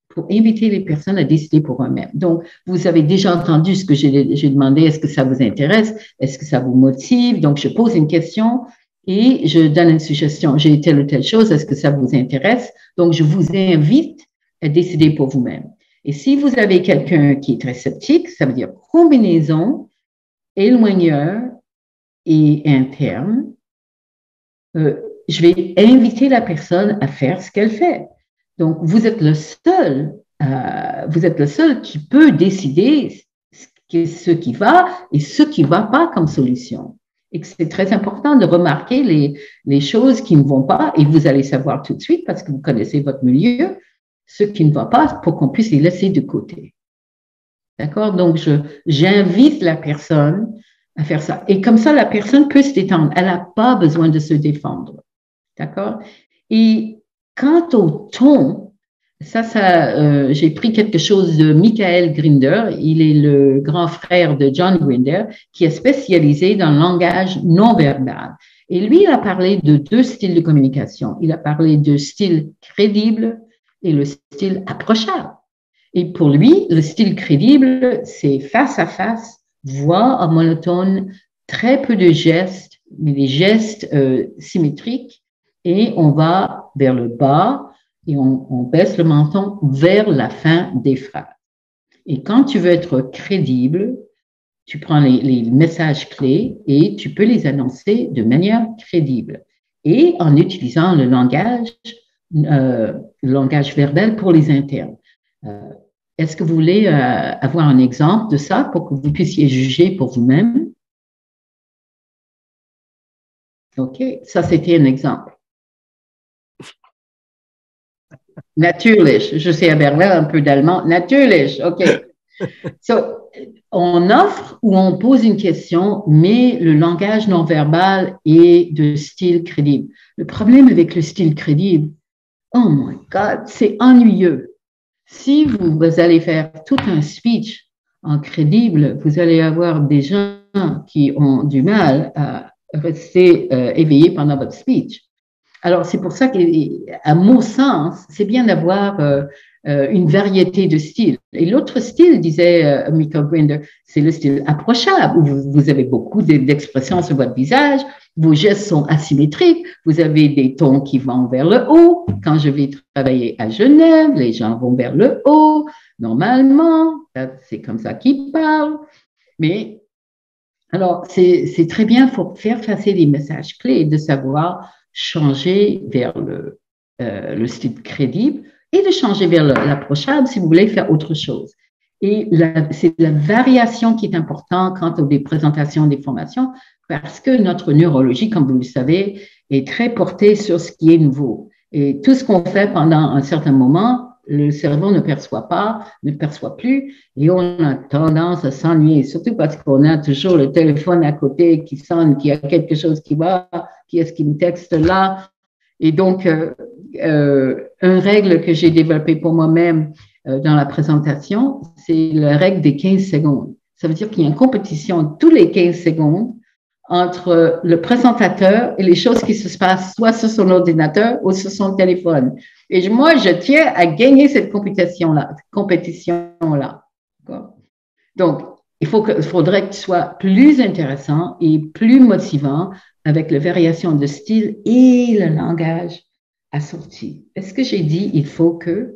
pour inviter les personnes à décider pour eux-mêmes. Donc, vous avez déjà entendu ce que j'ai demandé, est-ce que ça vous intéresse? Est-ce que ça vous motive? Donc, je pose une question et je donne une suggestion. J'ai telle ou telle chose, est-ce que ça vous intéresse? Donc, je vous invite à décider pour vous-même. Et si vous avez quelqu'un qui est très sceptique, ça veut dire combinaison, éloigneur et interne, je vais inviter la personne à faire ce qu'elle fait. Donc, vous êtes le seul qui peut décider ce qui va et ce qui ne va pas comme solution. Et que c'est très important de remarquer les choses qui ne vont pas et vous allez savoir tout de suite parce que vous connaissez votre milieu, ce qui ne va pas pour qu'on puisse les laisser de côté. D'accord? Donc, j'invite la personne à faire ça. Et comme ça, la personne peut se détendre. Elle n'a pas besoin de se défendre. D'accord? Et quant au ton, j'ai pris quelque chose de Michael Grinder. Il est le grand frère de John Grinder, qui est spécialisé dans le langage non verbal. Et lui, il a parlé de 2 styles de communication. Il a parlé de style crédible et le style approchable. Et pour lui, le style crédible, c'est face à face, voix en monotone, très peu de gestes, mais des gestes symétriques. Et on va vers le bas et on baisse le menton vers la fin des phrases. Et quand tu veux être crédible, tu prends les messages clés et tu peux les annoncer de manière crédible et en utilisant le langage verbal pour les internes. Est-ce que vous voulez avoir un exemple de ça pour que vous puissiez juger pour vous-même? OK, ça c'était un exemple. Natürlich, je sais à Berlin un peu d'allemand. Natürlich, OK. So, on offre ou on pose une question, mais le langage non verbal est de style crédible. Le problème avec le style crédible, oh my God, c'est ennuyeux. Si vous allez faire tout un speech en crédible, vous allez avoir des gens qui ont du mal à rester éveillés pendant votre speech. Alors, c'est pour ça qu'à mon sens, c'est bien d'avoir une variété de styles. Et l'autre style, disait Michael Grinder, c'est le style approchable, où vous avez beaucoup d'expressions sur votre visage, vos gestes sont asymétriques, vous avez des tons qui vont vers le haut. Quand je vais travailler à Genève, les gens vont vers le haut, normalement, c'est comme ça qu'ils parlent. Mais, alors, c'est très bien pour faire passer les messages clés, de savoir changer vers le style crédible et de changer vers l'approchable si vous voulez faire autre chose. Et c'est la variation qui est importante quant aux présentations des formations parce que notre neurologie, comme vous le savez, est très portée sur ce qui est nouveau. Et tout ce qu'on fait pendant un certain moment, le cerveau ne perçoit plus et on a tendance à s'ennuyer, surtout parce qu'on a toujours le téléphone à côté qui sonne, qu'il y a quelque chose qui va, qui est-ce qui me texte là. Et donc, une règle que j'ai développée pour moi-même dans la présentation, c'est la règle des 15 secondes. Ça veut dire qu'il y a une compétition tous les 15 secondes entre le présentateur et les choses qui se passent soit sur son ordinateur ou sur son téléphone. Et moi, je tiens à gagner cette compétition-là. Donc, il faudrait que ce soit plus intéressant et plus motivant avec la variation de style et le langage assorti. Est-ce que j'ai dit il faut que?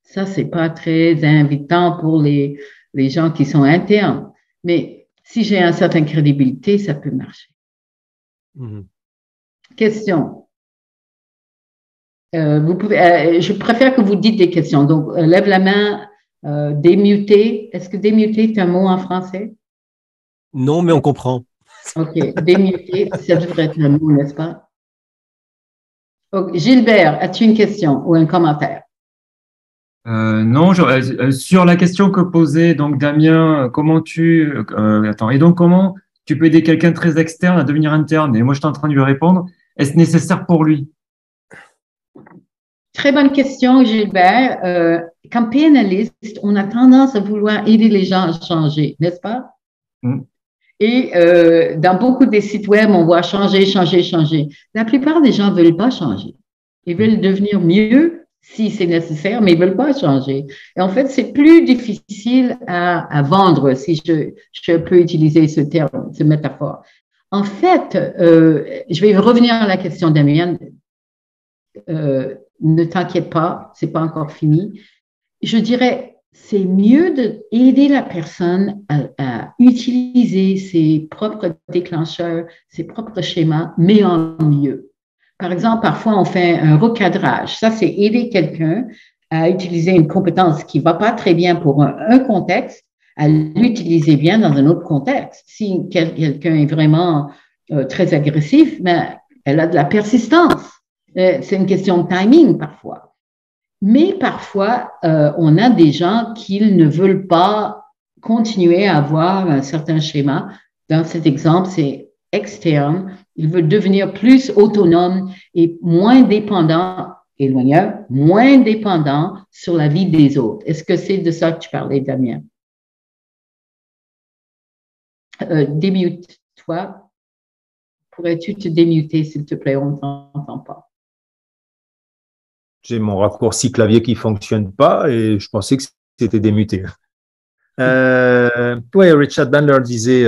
Ça, c'est pas très invitant pour les gens qui sont internes. Mais si j'ai une certaine crédibilité, ça peut marcher. Mm-hmm. Question. Je préfère que vous dites des questions. Donc, lève la main, démuter. Est-ce que démuter est un mot en français? Non, mais on comprend. OK. Démuter, ça devrait être un mot, n'est-ce pas? Okay. Gilbert, as-tu une question ou un commentaire? Non, sur la question que posait donc Damien, comment et donc comment tu peux aider quelqu'un de très externe à devenir interne? Et moi, je suis en train de lui répondre. est-ce nécessaire pour lui? Très bonne question, Gilbert. Comme PNListe, on a tendance à vouloir aider les gens à changer, n'est-ce pas? Et dans beaucoup des sites web, on voit changer, changer, changer. La plupart des gens ne veulent pas changer. Ils veulent devenir mieux si c'est nécessaire, mais ils ne veulent pas changer. Et en fait, c'est plus difficile à vendre, si je peux utiliser ce terme, cette métaphore. En fait, je vais revenir à la question d'Amienne. Ne t'inquiète pas, c'est pas encore fini. Je dirais, c'est mieux d'aider la personne à utiliser ses propres déclencheurs, ses propres schémas, mais en mieux. Par exemple, parfois, on fait un recadrage. Ça, c'est aider quelqu'un à utiliser une compétence qui va pas très bien pour un contexte, à l'utiliser bien dans un autre contexte. Si quelqu'un est vraiment très agressif, mais elle a de la persistance. C'est une question de timing parfois. Mais parfois, on a des gens qui ne veulent pas continuer à avoir un certain schéma. Dans cet exemple, c'est externe. Ils veulent devenir plus autonomes et moins dépendants, éloigneurs, moins dépendants sur la vie des autres. Est-ce que c'est de ça que tu parlais, Damien? Démute-toi. Pourrais-tu te démuter, s'il te plaît? On ne t'entend pas. J'ai mon raccourci clavier qui fonctionne pas et je pensais que c'était démuté. Oui, Richard Bandler disait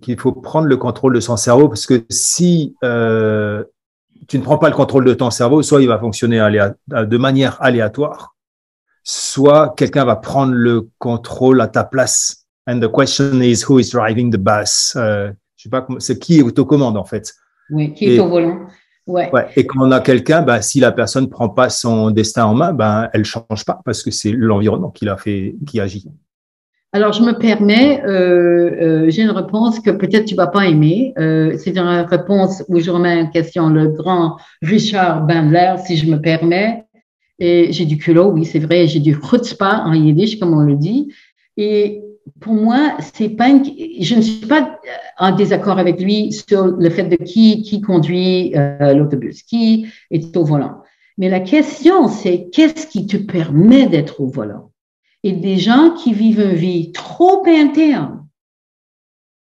qu'il faut prendre le contrôle de son cerveau parce que si tu ne prends pas le contrôle de ton cerveau, soit il va fonctionner de manière aléatoire, soit quelqu'un va prendre le contrôle à ta place. And the question is, who is driving the bus? Je sais pas, c'est qui est autocommande en fait. Oui, qui est au volant. Ouais. Ouais. Et quand on a quelqu'un, si la personne ne prend pas son destin en main, elle ne change pas parce que c'est l'environnement qui agit. Alors, je me permets, j'ai une réponse que peut-être tu ne vas pas aimer. C'est une réponse où je remets en question le grand Richard Bandler, si je me permets. Et j'ai du culot, oui, c'est vrai, j'ai du chutzpah en yiddish, comme on le dit. Et pour moi, je ne suis pas en désaccord avec lui sur le fait de qui conduit l'autobus, qui est au volant. Mais la question, c'est qu'est-ce qui te permet d'être au volant? Et des gens qui vivent une vie trop interne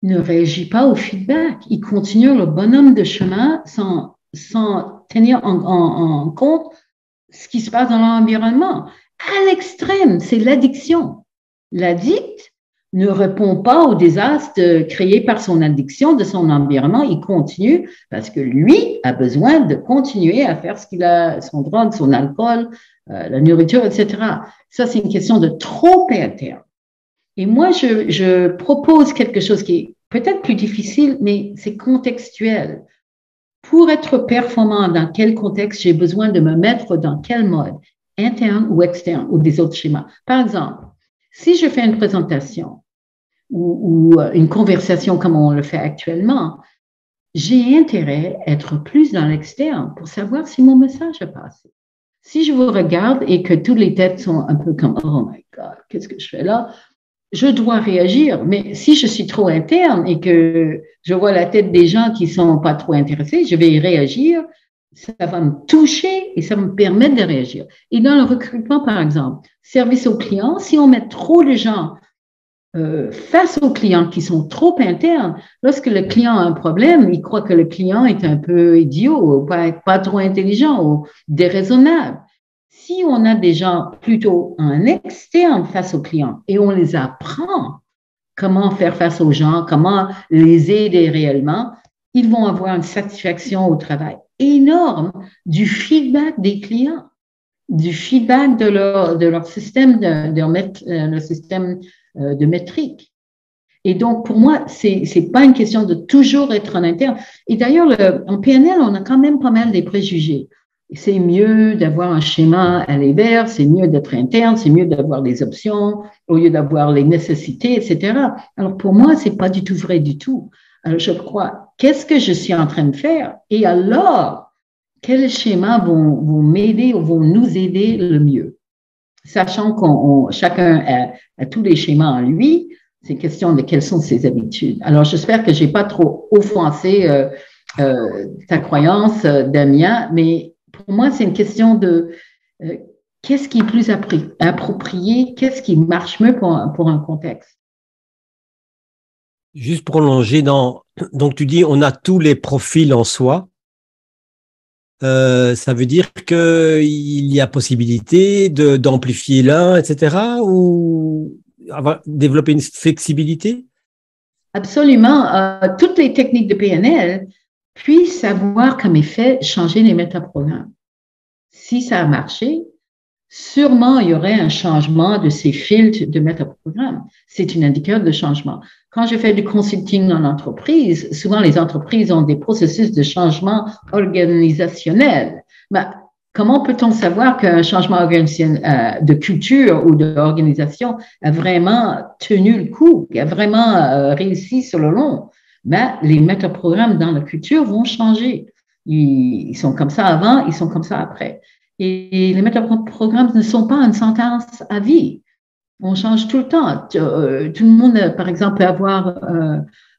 ne réagissent pas au feedback. Ils continuent le bonhomme de chemin sans tenir en compte ce qui se passe dans l'environnement. À l'extrême, c'est l'addiction. L'addict ne répond pas au désastre créé par son addiction de son environnement. Il continue parce que lui a besoin de continuer à faire ce qu'il a, son drogue, son alcool, la nourriture, etc. Ça, c'est une question de trop interne. Et moi, je propose quelque chose qui est peut-être plus difficile, mais c'est contextuel. Pour être performant dans quel contexte, j'ai besoin de me mettre dans quel mode, interne ou externe, ou des autres schémas. Par exemple, si je fais une présentation ou une conversation comme on le fait actuellement, j'ai intérêt à être plus dans l'externe pour savoir si mon message a passé. Si je vous regarde et que toutes les têtes sont un peu comme « Oh my God, qu'est-ce que je fais là ?» Je dois réagir. Mais si je suis trop interne et que je vois la tête des gens qui sont pas trop intéressés, je vais réagir. Ça va me toucher et ça me permet de réagir. Et dans le recrutement, par exemple, service aux clients, si on met trop de gens face aux clients qui sont trop internes, lorsque le client a un problème, il croit que le client est un peu idiot, ou pas trop intelligent ou déraisonnable. Si on a des gens plutôt en externe face aux clients et on les apprend comment faire face aux gens, comment les aider réellement, ils vont avoir une satisfaction au travail énorme du feedback des clients, du feedback de leur système, le système de métrique. Et donc, pour moi, c'est pas une question de toujours être en interne. Et d'ailleurs, en PNL, on a quand même pas mal des préjugés. C'est mieux d'avoir un schéma à l'inverse, c'est mieux d'être interne, c'est mieux d'avoir des options au lieu d'avoir les nécessités, etc. Alors, pour moi, c'est pas du tout vrai du tout. Alors, je crois, qu'est-ce que je suis en train de faire? Et alors, quels schémas vont m'aider ou vont nous aider le mieux? Sachant chacun a tous les schémas en lui, c'est question de quelles sont ses habitudes. Alors, j'espère que j'ai pas trop offensé ta croyance, Damien, mais pour moi, c'est une question de qu'est-ce qui est plus approprié, qu'est-ce qui marche mieux pour un contexte. Juste prolonger donc tu dis on a tous les profils en soi. Ça veut dire qu'il y a possibilité d'amplifier l'un, etc. ou développer une flexibilité? Absolument. Toutes les techniques de PNL puissent avoir comme effet changer les métaprogrammes. Si ça a marché, sûrement il y aurait un changement de ces filtres de métaprogrammes. C'est un indicateur de changement. Quand je fais du consulting en entreprise, souvent les entreprises ont des processus de changement organisationnel. Mais comment peut-on savoir qu'un changement de culture ou d'organisation a vraiment tenu le coup, a vraiment réussi sur le long? Mais les métaprogrammes dans la culture vont changer. Ils sont comme ça avant, ils sont comme ça après. Et les métaprogrammes ne sont pas une sentence à vie. On change tout le temps. Tout le monde, par exemple, peut avoir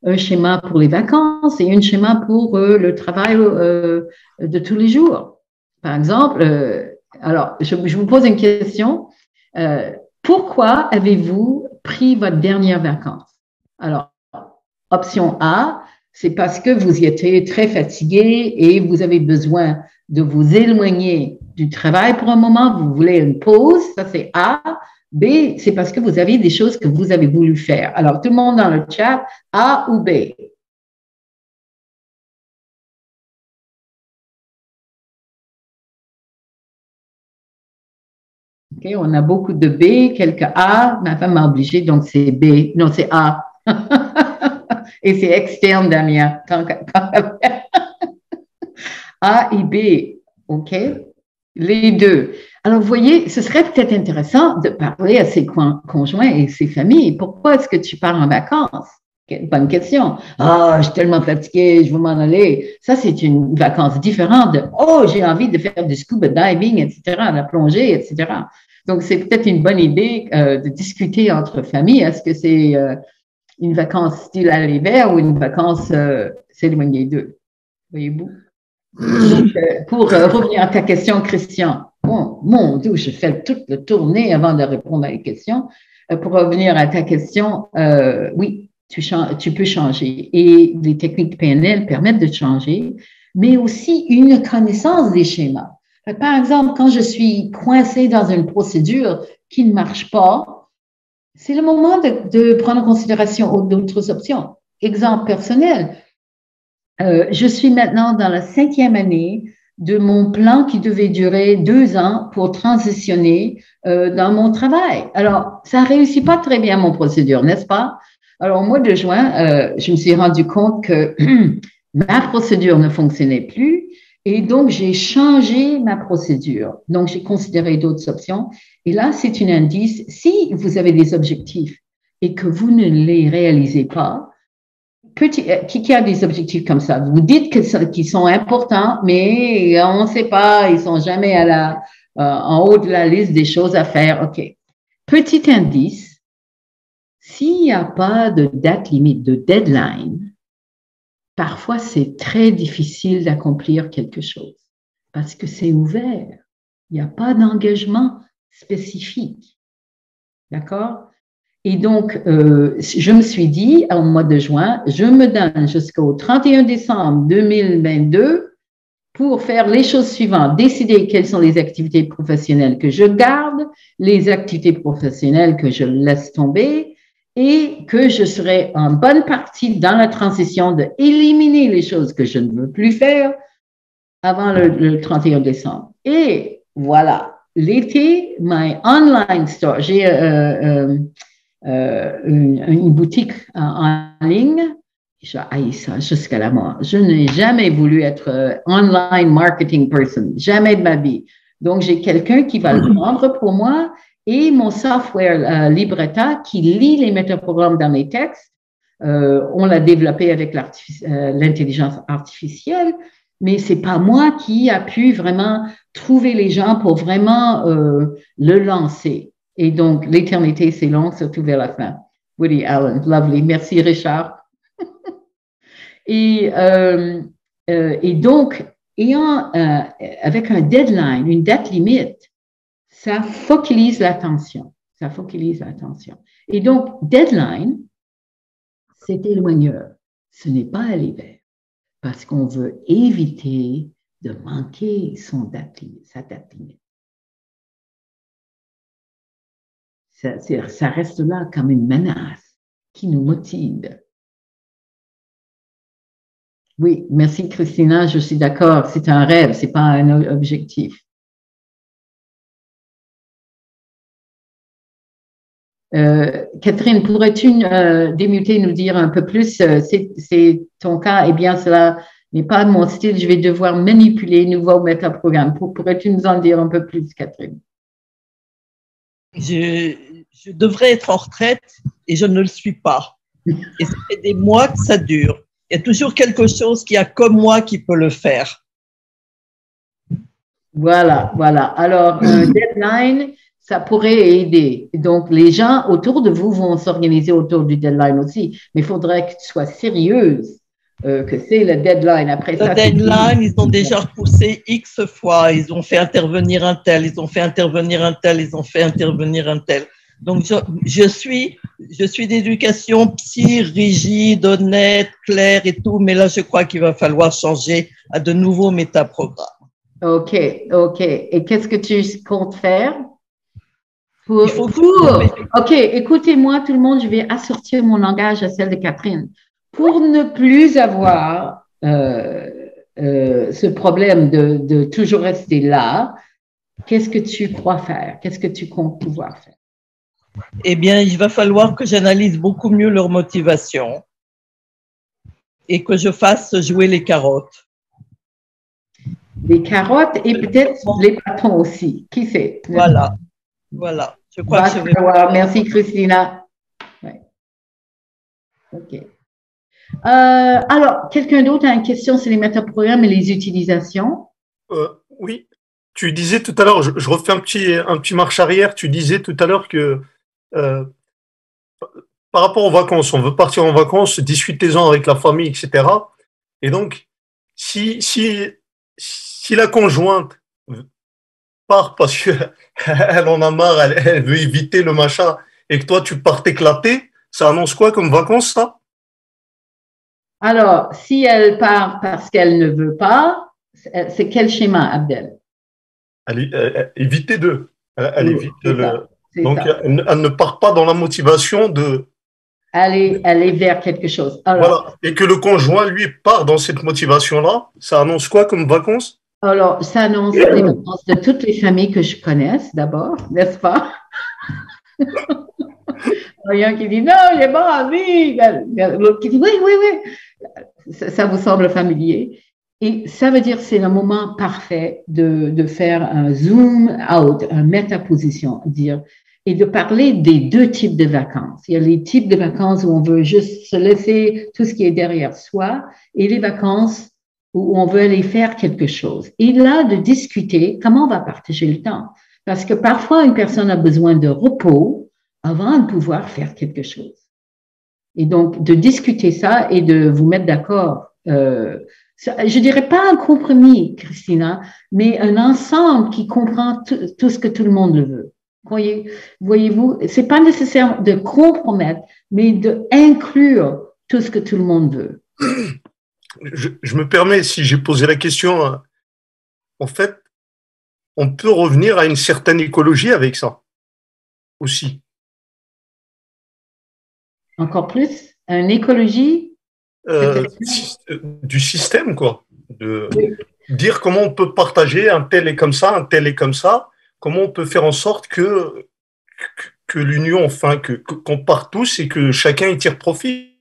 un schéma pour les vacances et un schéma pour le travail de tous les jours. Par exemple, alors, je vous pose une question. Pourquoi avez-vous pris votre dernière vacance? Alors, option A, c'est parce que vous y étiez très fatigué et vous avez besoin de vous éloigner du travail pour un moment, vous voulez une pause, ça c'est A. B, c'est parce que vous avez des choses que vous avez voulu faire. Alors, tout le monde dans le chat, A ou B? OK, on a beaucoup de B, quelques A. Ma femme m'a obligé, donc c'est B. Non, c'est A. Et c'est externe, Damien. A et B, OK? Les deux. Alors, vous voyez, ce serait peut-être intéressant de parler à ses conjoints et ses familles. Pourquoi est-ce que tu pars en vacances? Bonne question. Ah, je suis tellement fatiguée, je veux m'en aller. Ça, c'est une vacance différente de oh, j'ai envie de faire du scuba diving, etc., la plongée, etc. Donc, c'est peut-être une bonne idée de discuter entre familles. Est-ce que c'est une vacance style à l'hiver ou une vacance s'éloigner d'eux? Voyez-vous? Donc, pour revenir à ta question, Christian, bon, mon Dieu, je fais toute la tournée avant de répondre à les questions. Pour revenir à ta question, oui, tu peux changer. Et les techniques PNL permettent de changer, mais aussi une connaissance des schémas. Par exemple, quand je suis coincée dans une procédure qui ne marche pas, c'est le moment de prendre en considération d'autres options. Exemple personnel. Je suis maintenant dans la 5e année de mon plan qui devait durer 2 ans pour transitionner dans mon travail. Alors, ça ne réussit pas très bien mon procédure, n'est-ce pas? Alors, au mois de juin, je me suis rendu compte que ma procédure ne fonctionnait plus et donc j'ai changé ma procédure. Donc, j'ai considéré d'autres options. Et là, c'est un indice. Si vous avez des objectifs et que vous ne les réalisez pas, qui a des objectifs comme ça? Vous dites qu'ils sont importants, mais on ne sait pas, ils sont jamais en haut de la liste des choses à faire. OK. Petit indice, s'il n'y a pas de date limite, de deadline, parfois c'est très difficile d'accomplir quelque chose parce que c'est ouvert. Il n'y a pas d'engagement spécifique. D'accord? Et donc, je me suis dit, au mois de juin, je me donne jusqu'au 31 décembre 2022 pour faire les choses suivantes. Décider quelles sont les activités professionnelles que je garde, les activités professionnelles que je laisse tomber et que je serai en bonne partie dans la transition de éliminer les choses que je ne veux plus faire avant le 31 décembre. Et voilà, l'été, my online store, j'ai une boutique en ligne. Je haïs ça jusqu'à la mort. Je n'ai jamais voulu être online marketing person, jamais de ma vie. Donc, j'ai quelqu'un qui va le prendre pour moi et mon software Libreta qui lit les métaprogrammes dans les textes. On l'a développé avec l'intelligence artificielle, mais c'est pas moi qui a pu vraiment trouver les gens pour vraiment le lancer. Et donc, l'éternité, c'est long, surtout vers la fin. Woody Allen, lovely. Merci, Richard. Et Et donc, avec un deadline, une date limite, ça focalise l'attention. Ça focalise l'attention. Et donc, deadline, c'est éloigneur. Ce n'est pas aller vers, parce qu'on veut éviter de manquer sa date limite. Ça reste là comme une menace qui nous motive. Oui, merci Christina, je suis d'accord, c'est un rêve, c'est pas un objectif. Catherine, pourrais-tu démuter, nous dire un peu plus, c'est ton cas, eh bien cela n'est pas mon style, je vais devoir manipuler nouveau métaprogramme. Pourrais-tu nous en dire un peu plus, Catherine? Je devrais être en retraite et je ne le suis pas. Et ça fait des mois que ça dure. Il y a toujours quelque chose qui a comme moi qui peut le faire. Voilà. Alors, un deadline, ça pourrait aider. Donc, les gens autour de vous vont s'organiser autour du deadline aussi. Mais il faudrait que tu sois sérieuse, que c'est le deadline. Après ça, le deadline, ils ont déjà repoussé X fois. Ils ont fait intervenir un tel, ils ont fait intervenir un tel, ils ont fait intervenir un tel. Donc, je suis d'éducation psy, rigide, honnête, claire et tout, mais là, je crois qu'il va falloir changer à de nouveaux métaprogrammes. OK. Et qu'est-ce que tu comptes faire? OK, écoutez-moi tout le monde, je vais assortir mon langage à celle de Catherine. Pour ne plus avoir ce problème de toujours rester là, qu'est-ce que tu crois faire? Qu'est-ce que tu comptes pouvoir faire? Eh bien, il va falloir que j'analyse beaucoup mieux leur motivation et que je fasse jouer les carottes. Les carottes et peut-être les bâtons aussi. Qui sait? Voilà. Je crois que je vais... Merci, Christina. Ouais. OK. Alors, quelqu'un d'autre a une question sur les métaprogrammes et les utilisations? Oui. Tu disais tout à l'heure, je refais un petit marche arrière, tu disais tout à l'heure que par rapport aux vacances, on veut partir en vacances, discutez-en avec la famille, etc. Et donc, si la conjointe part parce qu'elle en a marre, elle veut éviter le machin, et que toi, tu pars t'éclater, ça annonce quoi comme vacances, ça? Alors, si elle part parce qu'elle ne veut pas, c'est quel schéma, Abdel? Éviter d'eux. Elle évite donc, ça. elle ne part pas dans la motivation de... Aller vers quelque chose. Alors, voilà. Et que le conjoint, lui, part dans cette motivation-là, ça annonce quoi comme vacances? Alors, ça annonce les vacances de toutes les familles que je connaisse, d'abord, n'est-ce pas? Il y a un qui dit non, j'ai pas envie. L'autre qui dit oui. Ça vous semble familier. Et ça veut dire que c'est le moment parfait de faire un zoom out, un métaposition, et de parler des deux types de vacances. Il y a les types de vacances où on veut juste se laisser tout ce qui est derrière soi et les vacances où on veut aller faire quelque chose. Et là, de discuter comment on va partager le temps. Parce que parfois, une personne a besoin de repos avant de pouvoir faire quelque chose. Et donc, de discuter ça et de vous mettre d'accord. Je dirais pas un compromis, Christina, mais un ensemble qui comprend tout ce que tout le monde le veut. Voyez-vous, c'est pas nécessaire de compromettre, mais de inclure tout ce que tout le monde veut. Je me permets, si j'ai posé la question, en fait, on peut revenir à une certaine écologie avec ça aussi. Encore plus, une écologie du système, quoi. Dire comment on peut partager, un tel est comme ça, un tel est comme ça, comment on peut faire en sorte que l'union, enfin, qu'on parte tous et que chacun y tire profit.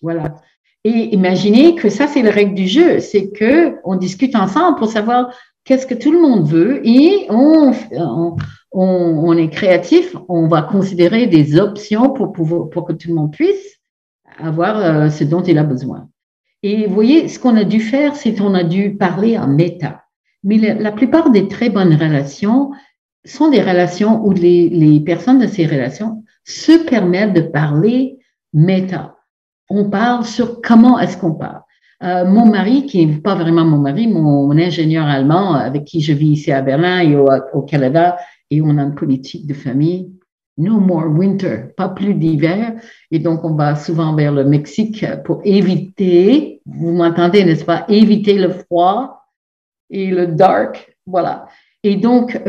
Voilà. Et imaginez que ça, c'est la règle du jeu, c'est qu'on discute ensemble pour savoir qu'est-ce que tout le monde veut et on est créatif, on va considérer des options pour que tout le monde puisse avoir ce dont il a besoin. Et vous voyez, ce qu'on a dû faire, c'est qu'on a dû parler en méta. Mais la plupart des très bonnes relations sont des relations où les personnes de ces relations se permettent de parler méta. On parle sur comment est-ce qu'on parle. Mon mari, qui n'est pas vraiment mon mari, mon ingénieur allemand avec qui je vis ici à Berlin et au Canada, et on a une politique de famille. No more winter, pas plus d'hiver. Et donc, on va souvent vers le Mexique pour éviter, vous m'entendez, n'est-ce pas, éviter le froid et le dark. Voilà. Et donc,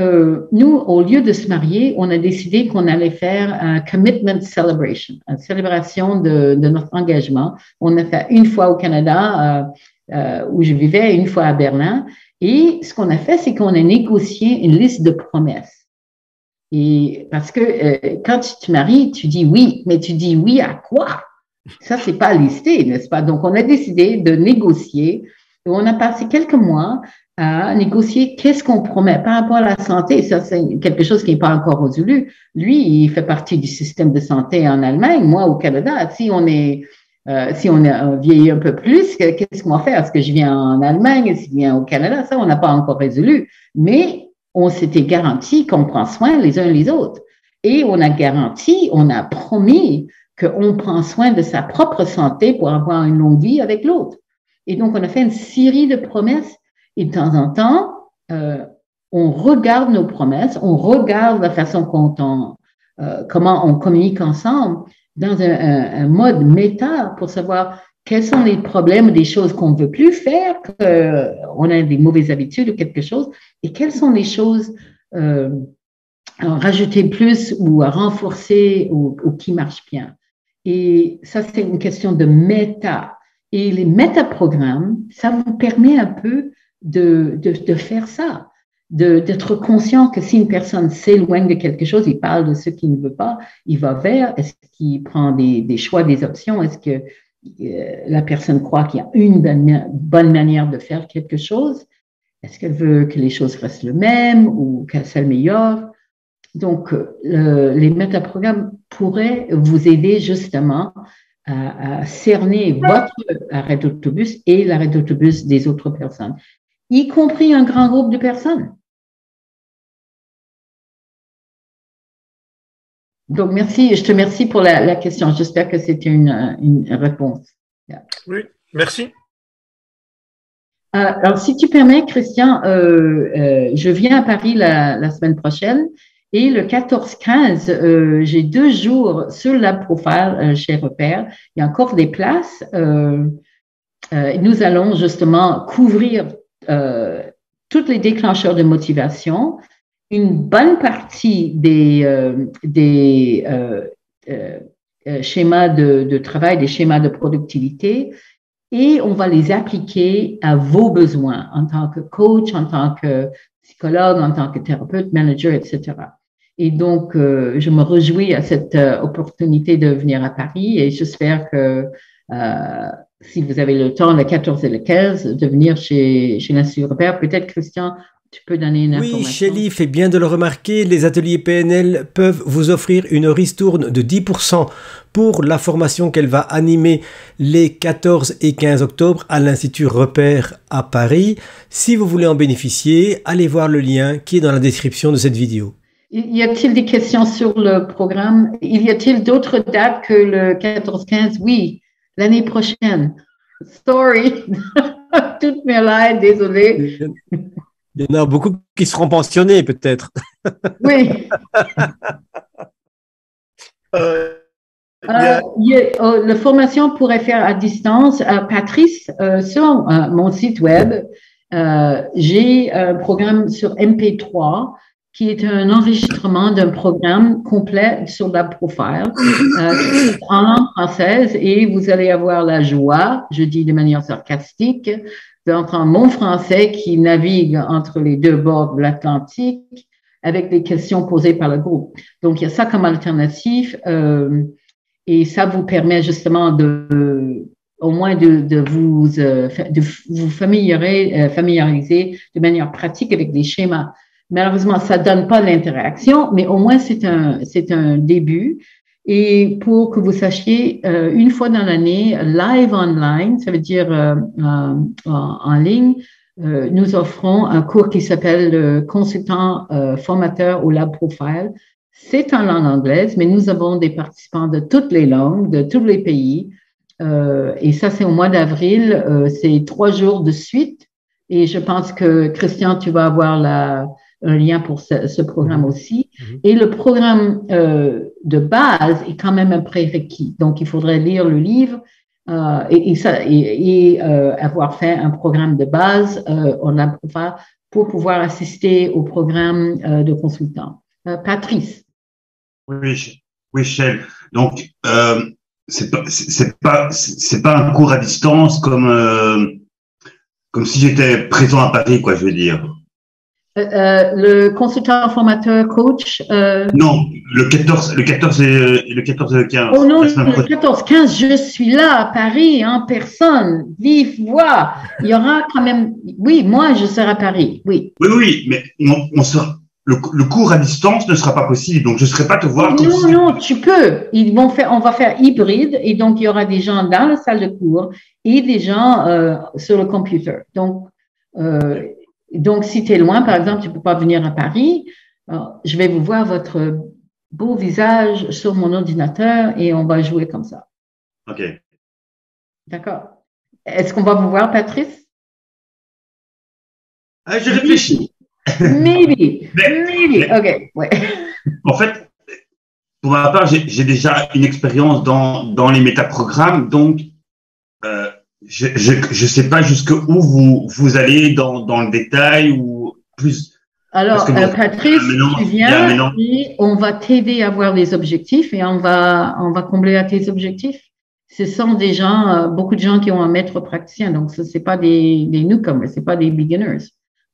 nous, au lieu de se marier, on a décidé qu'on allait faire un commitment celebration, une célébration de notre engagement. On a fait une fois au Canada, où je vivais, une fois à Berlin. Et ce qu'on a fait, c'est qu'on a négocié une liste de promesses. Et parce que quand tu te maries, tu dis oui, mais tu dis oui à quoi? Ça, c'est pas listé, n'est-ce pas? Donc, on a décidé de négocier. Et on a passé quelques mois à négocier qu'est-ce qu'on promet par rapport à la santé. Ça, c'est quelque chose qui n'est pas encore résolu. Lui, il fait partie du système de santé en Allemagne, moi au Canada. Si on a vieilli un peu plus, qu'est-ce qu'on va faire? Est-ce que je viens en Allemagne? Est-ce que je viens au Canada? Ça, on n'a pas encore résolu. Mais on s'était garanti qu'on prend soin les uns les autres. Et on a promis qu'on prend soin de sa propre santé pour avoir une longue vie avec l'autre. Et donc, on a fait une série de promesses et de temps en temps, on regarde nos promesses, on regarde la façon comment on communique ensemble dans un mode méta pour savoir quels sont les problèmes, des choses qu'on ne veut plus faire, qu'on a des mauvaises habitudes ou quelque chose, et quelles sont les choses à rajouter plus ou à renforcer ou qui marchent bien. Et ça, c'est une question de méta. Et les métaprogrammes, ça vous permet un peu de faire ça, d'être conscient que si une personne s'éloigne de quelque chose, il parle de ce qu'il ne veut pas, il va vers, est-ce qu'il prend des choix, des options, est-ce que la personne croit qu'il y a une bonne manière de faire quelque chose? Est-ce qu'elle veut que les choses restent les mêmes ou qu'elles s'améliorent? Donc, les métaprogrammes pourraient vous aider justement à cerner votre arrêt d'autobus et l'arrêt d'autobus des autres personnes, y compris un grand groupe de personnes. Donc, merci, je te remercie pour la question. J'espère que c'était une réponse. Oui, merci. Alors, si tu permets, Christian, je viens à Paris la semaine prochaine et le 14-15, j'ai 2 jours sur Lab Profile chez Repère. Il y a encore des places. Nous allons justement couvrir tous les déclencheurs de motivation, une bonne partie des schémas de travail, des schémas de productivité, et on va les appliquer à vos besoins en tant que coach, en tant que psychologue, en tant que thérapeute, manager, etc. Et donc, je me réjouis à cette opportunité de venir à Paris et j'espère que si vous avez le temps, le 14 et le 15, de venir chez l'Institut Repère. Peut-être, Christian, tu peux donner une information. Oui, Shelly fait bien de le remarquer. Les ateliers PNL peuvent vous offrir une ristourne de 10% pour la formation qu'elle va animer les 14 et 15 octobre à l'Institut Repère à Paris. Si vous voulez en bénéficier, allez voir le lien qui est dans la description de cette vidéo. Y a-t-il des questions sur le programme? Y a-t-il d'autres dates que le 14-15? Oui, l'année prochaine. Sorry, toutes mes lives, désolé. Il y en a beaucoup qui seront pensionnés, peut-être. Oui. La formation pourrait faire à distance. Patrice, sur mon site web, j'ai un programme sur MP3 qui est un enregistrement d'un programme complet sur la profile en langue française et vous allez avoir la joie, je dis de manière sarcastique, d'entendre mon français qui navigue entre les 2 bords de l'Atlantique avec les questions posées par le groupe. Donc, il y a ça comme alternative et ça vous permet justement au moins de vous familiariser de manière pratique avec des schémas. Malheureusement, ça donne pas l'interaction, mais au moins c'est un début. Et pour que vous sachiez, une fois dans l'année, live online, ça veut dire en ligne, nous offrons un cours qui s'appelle consultant formateur au Lab Profile. C'est en langue anglaise, mais nous avons des participants de toutes les langues, de tous les pays. Et ça, c'est au mois d'avril. C'est 3 jours de suite. Et je pense que, Christian, tu vas avoir un lien pour ce programme aussi. Et le programme de base est quand même un prérequis. Donc, il faudrait lire le livre et avoir fait un programme de base pour pouvoir assister au programme de consultant. Patrice. Oui, Michel. Donc, c'est pas un cours à distance comme si j'étais présent à Paris, quoi, je veux dire. Le consultant formateur coach. Non, le 14 et le 15. Oh non, le 14-15, je suis là à Paris en personne, vive voix. Il y aura quand même. Oui, moi, je serai à Paris, oui. Oui, mais le cours à distance ne sera pas possible, donc je ne serai pas te voir. Non, tu peux. On va faire hybride, et donc il y aura des gens dans la salle de cours et des gens sur le computer. Donc, si tu es loin, par exemple, tu ne peux pas venir à Paris, je vais vous voir votre beau visage sur mon ordinateur et on va jouer comme ça. OK. D'accord. Est-ce qu'on va vous voir, Patrice? Je réfléchis. Maybe. OK. Ouais. En fait, pour ma part, j'ai déjà une expérience dans les métaprogrammes, donc je sais pas jusqu'où vous allez dans le détail ou plus. Alors, Patrice, tu viens et on va t'aider à avoir des objectifs et on va combler à tes objectifs. Ce sont des gens, beaucoup de gens qui ont un maître praticien, donc ce c'est pas des newcomers, c'est pas des beginners.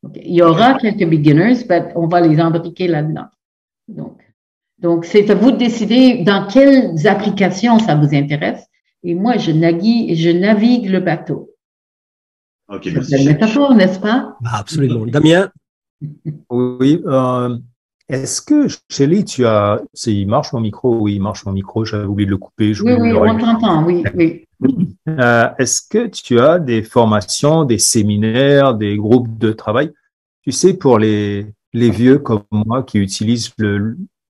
Okay. Il y aura quelques beginners, mais on va les embriquer là-dedans. Donc c'est à vous de décider dans quelles applications ça vous intéresse. Et moi, je navigue le bateau. Ok, c'est merci. une métaphore, n'est-ce pas? Absolument. Damien? Oui. Est-ce que, Shelley, il marche mon micro? Oui, il marche mon micro. J'avais oublié de le couper. Oui, on t'entend. Oui. Est-ce que tu as des formations, des séminaires, des groupes de travail? Tu sais, pour les vieux comme moi qui utilisent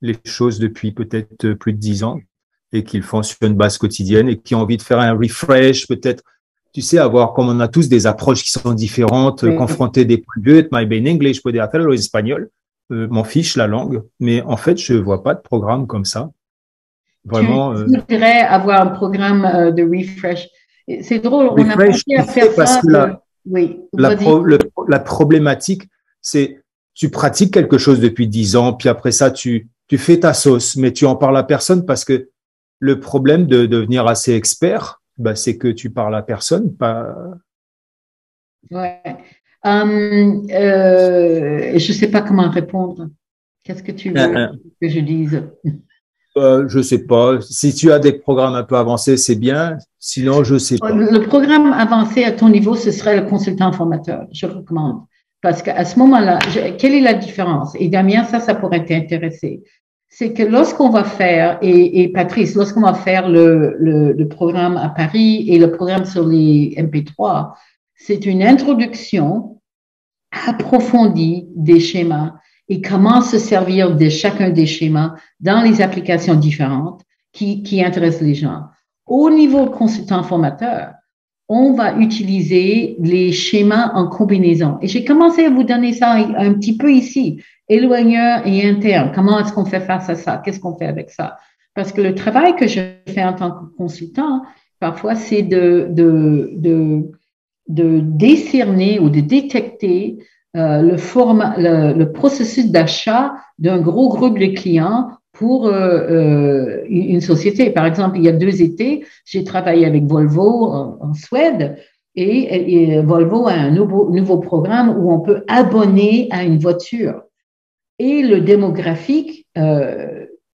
les choses depuis peut-être plus de 10 ans et qui le font sur une base quotidienne et qui ont envie de faire un refresh, peut-être, tu sais, comme on a tous des approches qui sont différentes, confronter des points de vue, my in English, poder hacerlo en espagnol, m'en fiche la langue, mais en fait, je vois pas de programme comme ça. Vraiment. Tu voudrais avoir un programme de refresh. C'est drôle, on a refresh, pensé à faire parce ça. que Oui. La problématique, c'est tu pratiques quelque chose depuis 10 ans, puis après ça, tu fais ta sauce, mais tu en parles à personne parce que le problème de devenir assez expert, c'est que tu parles à personne, pas. Ouais. Je sais pas comment répondre. Qu'est-ce que tu veux que je dise? Je sais pas. Si tu as des programmes un peu avancés, c'est bien. Sinon, je sais pas. Le programme avancé à ton niveau, ce serait le consultant formateur. Je recommande. Parce qu'à ce moment-là, quelle est la différence? Et Damien, ça pourrait t'intéresser. C'est que lorsqu'on va faire, et Patrice, lorsqu'on va faire le programme à Paris et le programme sur les MP3, c'est une introduction approfondie des schémas et comment se servir de chacun des schémas dans les applications différentes qui intéressent les gens. Au niveau consultant formateur, on va utiliser les schémas en combinaison. Et j'ai commencé à vous donner ça un petit peu ici. Éloigneur et interne. Comment est-ce qu'on fait face à ça? Qu'est-ce qu'on fait avec ça? Parce que le travail que je fais en tant que consultant, parfois, c'est de décerner ou de détecter le processus d'achat d'un gros groupe de clients pour une société. Par exemple, il y a 2 étés, j'ai travaillé avec Volvo en Suède et Volvo a un nouveau programme où on peut abonner à une voiture. Et le démographique,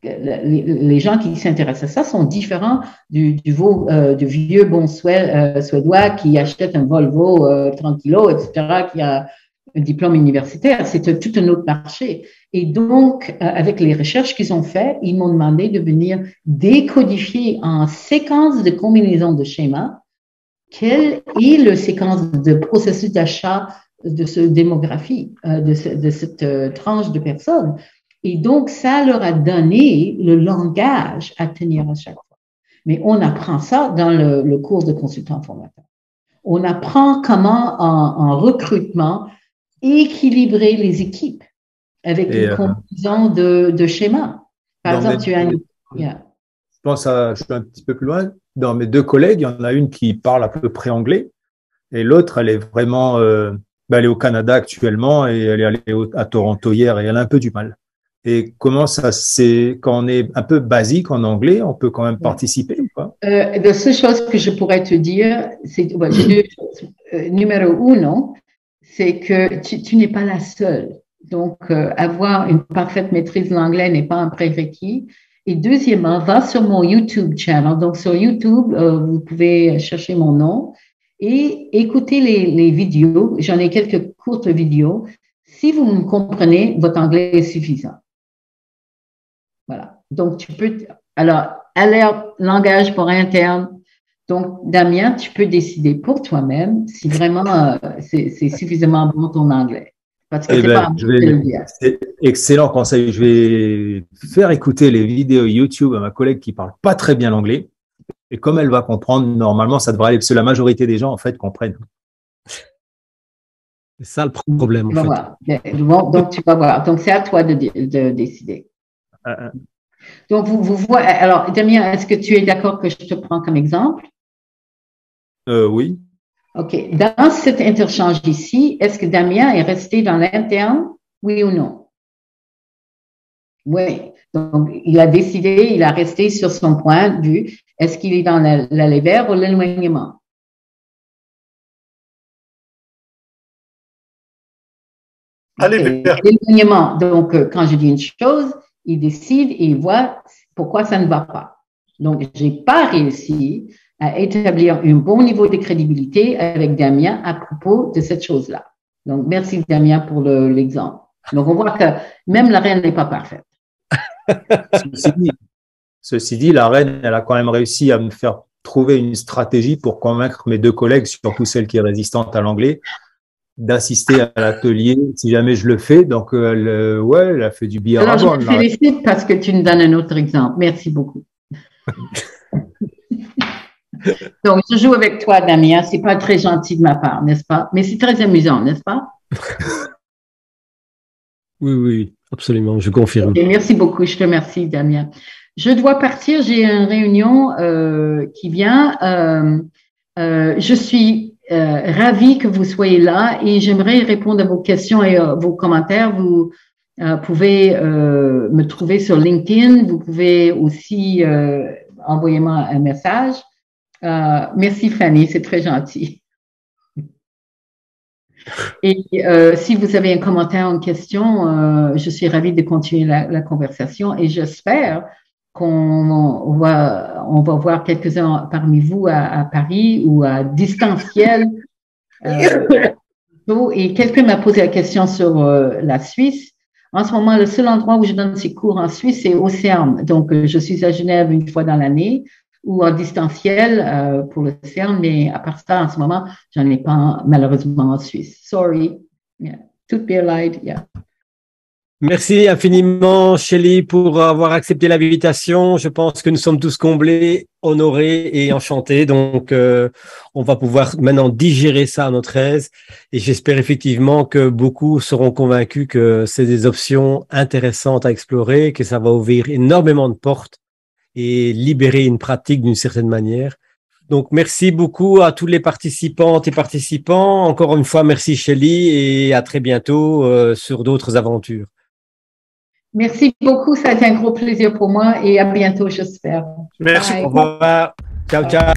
les gens qui s'intéressent à ça sont différents du vieux bon suédois qui achète un Volvo 30 kilos, etc., qui a un diplôme universitaire. C'est tout un autre marché. Et donc, avec les recherches qu'ils ont faites, ils m'ont demandé de venir décodifier en séquence de combinaison de schémas quelle est la séquence de processus d'achat de ce démographie, de cette tranche de personnes. Et donc, ça leur a donné le langage à tenir à chaque fois. Mais on apprend ça dans le cours de consultant formateur. On apprend comment, en recrutement, équilibrer les équipes avec une combinaison de schémas. Par exemple, tu as une… Yeah. Je suis un petit peu plus loin. Dans mes deux collègues, il y en a une qui parle à peu près anglais et l'autre, elle est vraiment… elle est au Canada actuellement et elle est allée à Toronto hier et elle a un peu du mal. Et comment ça, c'est quand on est un peu basique en anglais, on peut quand même participer ou pas? La seule chose que je pourrais te dire, c'est deux choses. Numéro 1, c'est que tu n'es pas la seule. Donc, avoir une parfaite maîtrise de l'anglais n'est pas un prérequis. Et deuxièmement, va sur mon YouTube channel. Donc, sur YouTube, vous pouvez chercher mon nom et écouter les vidéos. J'en ai quelques courtes vidéos. Si vous me comprenez, votre anglais est suffisant. Voilà. Donc, tu peux… Alors, alerte, langage pour interne. Donc, Damien, tu peux décider pour toi-même si vraiment c'est suffisamment bon ton anglais. Parce que c'est excellent conseil. Je vais faire écouter les vidéos YouTube à ma collègue qui parle pas très bien l'anglais. Et comme elle va comprendre, normalement, ça devrait aller, parce que la majorité des gens, en fait, comprennent. C'est ça le problème, en fait. Donc, tu vas voir. Donc, c'est à toi de décider. Donc, vous voyez… Alors, Damien, est-ce que tu es d'accord que je te prends comme exemple? Oui. OK. Dans cet interchange ici, est-ce que Damien est resté dans l'interne, oui ou non? Oui. Donc, il a décidé, il a resté sur son point de vue. Est-ce qu'il est dans l'aller vers ou l'éloignement? Allez vers. L'éloignement. Donc, quand je dis une chose, il décide et il voit pourquoi ça ne va pas. Donc, je n'ai pas réussi à établir un bon niveau de crédibilité avec Damien à propos de cette chose-là. Donc, merci Damien pour l'exemple. Donc, on voit que même la reine n'est pas parfaite. Ceci dit, la reine, elle a quand même réussi à me faire trouver une stratégie pour convaincre mes deux collègues, surtout celle qui est résistante à l'anglais, d'assister à l'atelier si jamais je le fais. Donc, elle a fait du bien. Alors, je te félicite parce que tu nous donnes un autre exemple. Merci beaucoup. Donc, je joue avec toi, Damien. C'est pas très gentil de ma part, n'est-ce pas? Mais c'est très amusant, n'est-ce pas? Oui, absolument, je confirme. Okay, merci beaucoup, je te remercie, Damien. Je dois partir, j'ai une réunion qui vient. Je suis ravie que vous soyez là et j'aimerais répondre à vos questions et vos commentaires. Vous pouvez me trouver sur LinkedIn. Vous pouvez aussi envoyer-moi un message. Merci Fanny, c'est très gentil. Et si vous avez un commentaire ou une question, je suis ravie de continuer la conversation et j'espère qu'on va voir quelques-uns parmi vous à Paris ou à distanciel. Et quelqu'un m'a posé la question sur la Suisse. En ce moment, le seul endroit où je donne ces cours en Suisse, c'est au CERN. Donc, je suis à Genève une fois dans l'année ou en distanciel pour le CERN, mais à part ça, en ce moment, j'en ai pas malheureusement en Suisse. Sorry. Yeah. Toute bien light, yeah. Merci infiniment, Shelly, pour avoir accepté l'invitation. Je pense que nous sommes tous comblés, honorés et enchantés. Donc, on va pouvoir maintenant digérer ça à notre aise. Et j'espère effectivement que beaucoup seront convaincus que c'est des options intéressantes à explorer, que ça va ouvrir énormément de portes et libérer une pratique d'une certaine manière. Donc, merci beaucoup à tous les participantes et participants. Encore une fois, merci Shelly et à très bientôt sur d'autres aventures. Merci beaucoup, ça a été un gros plaisir pour moi et à bientôt, j'espère. Merci. Au revoir. Ciao, ciao.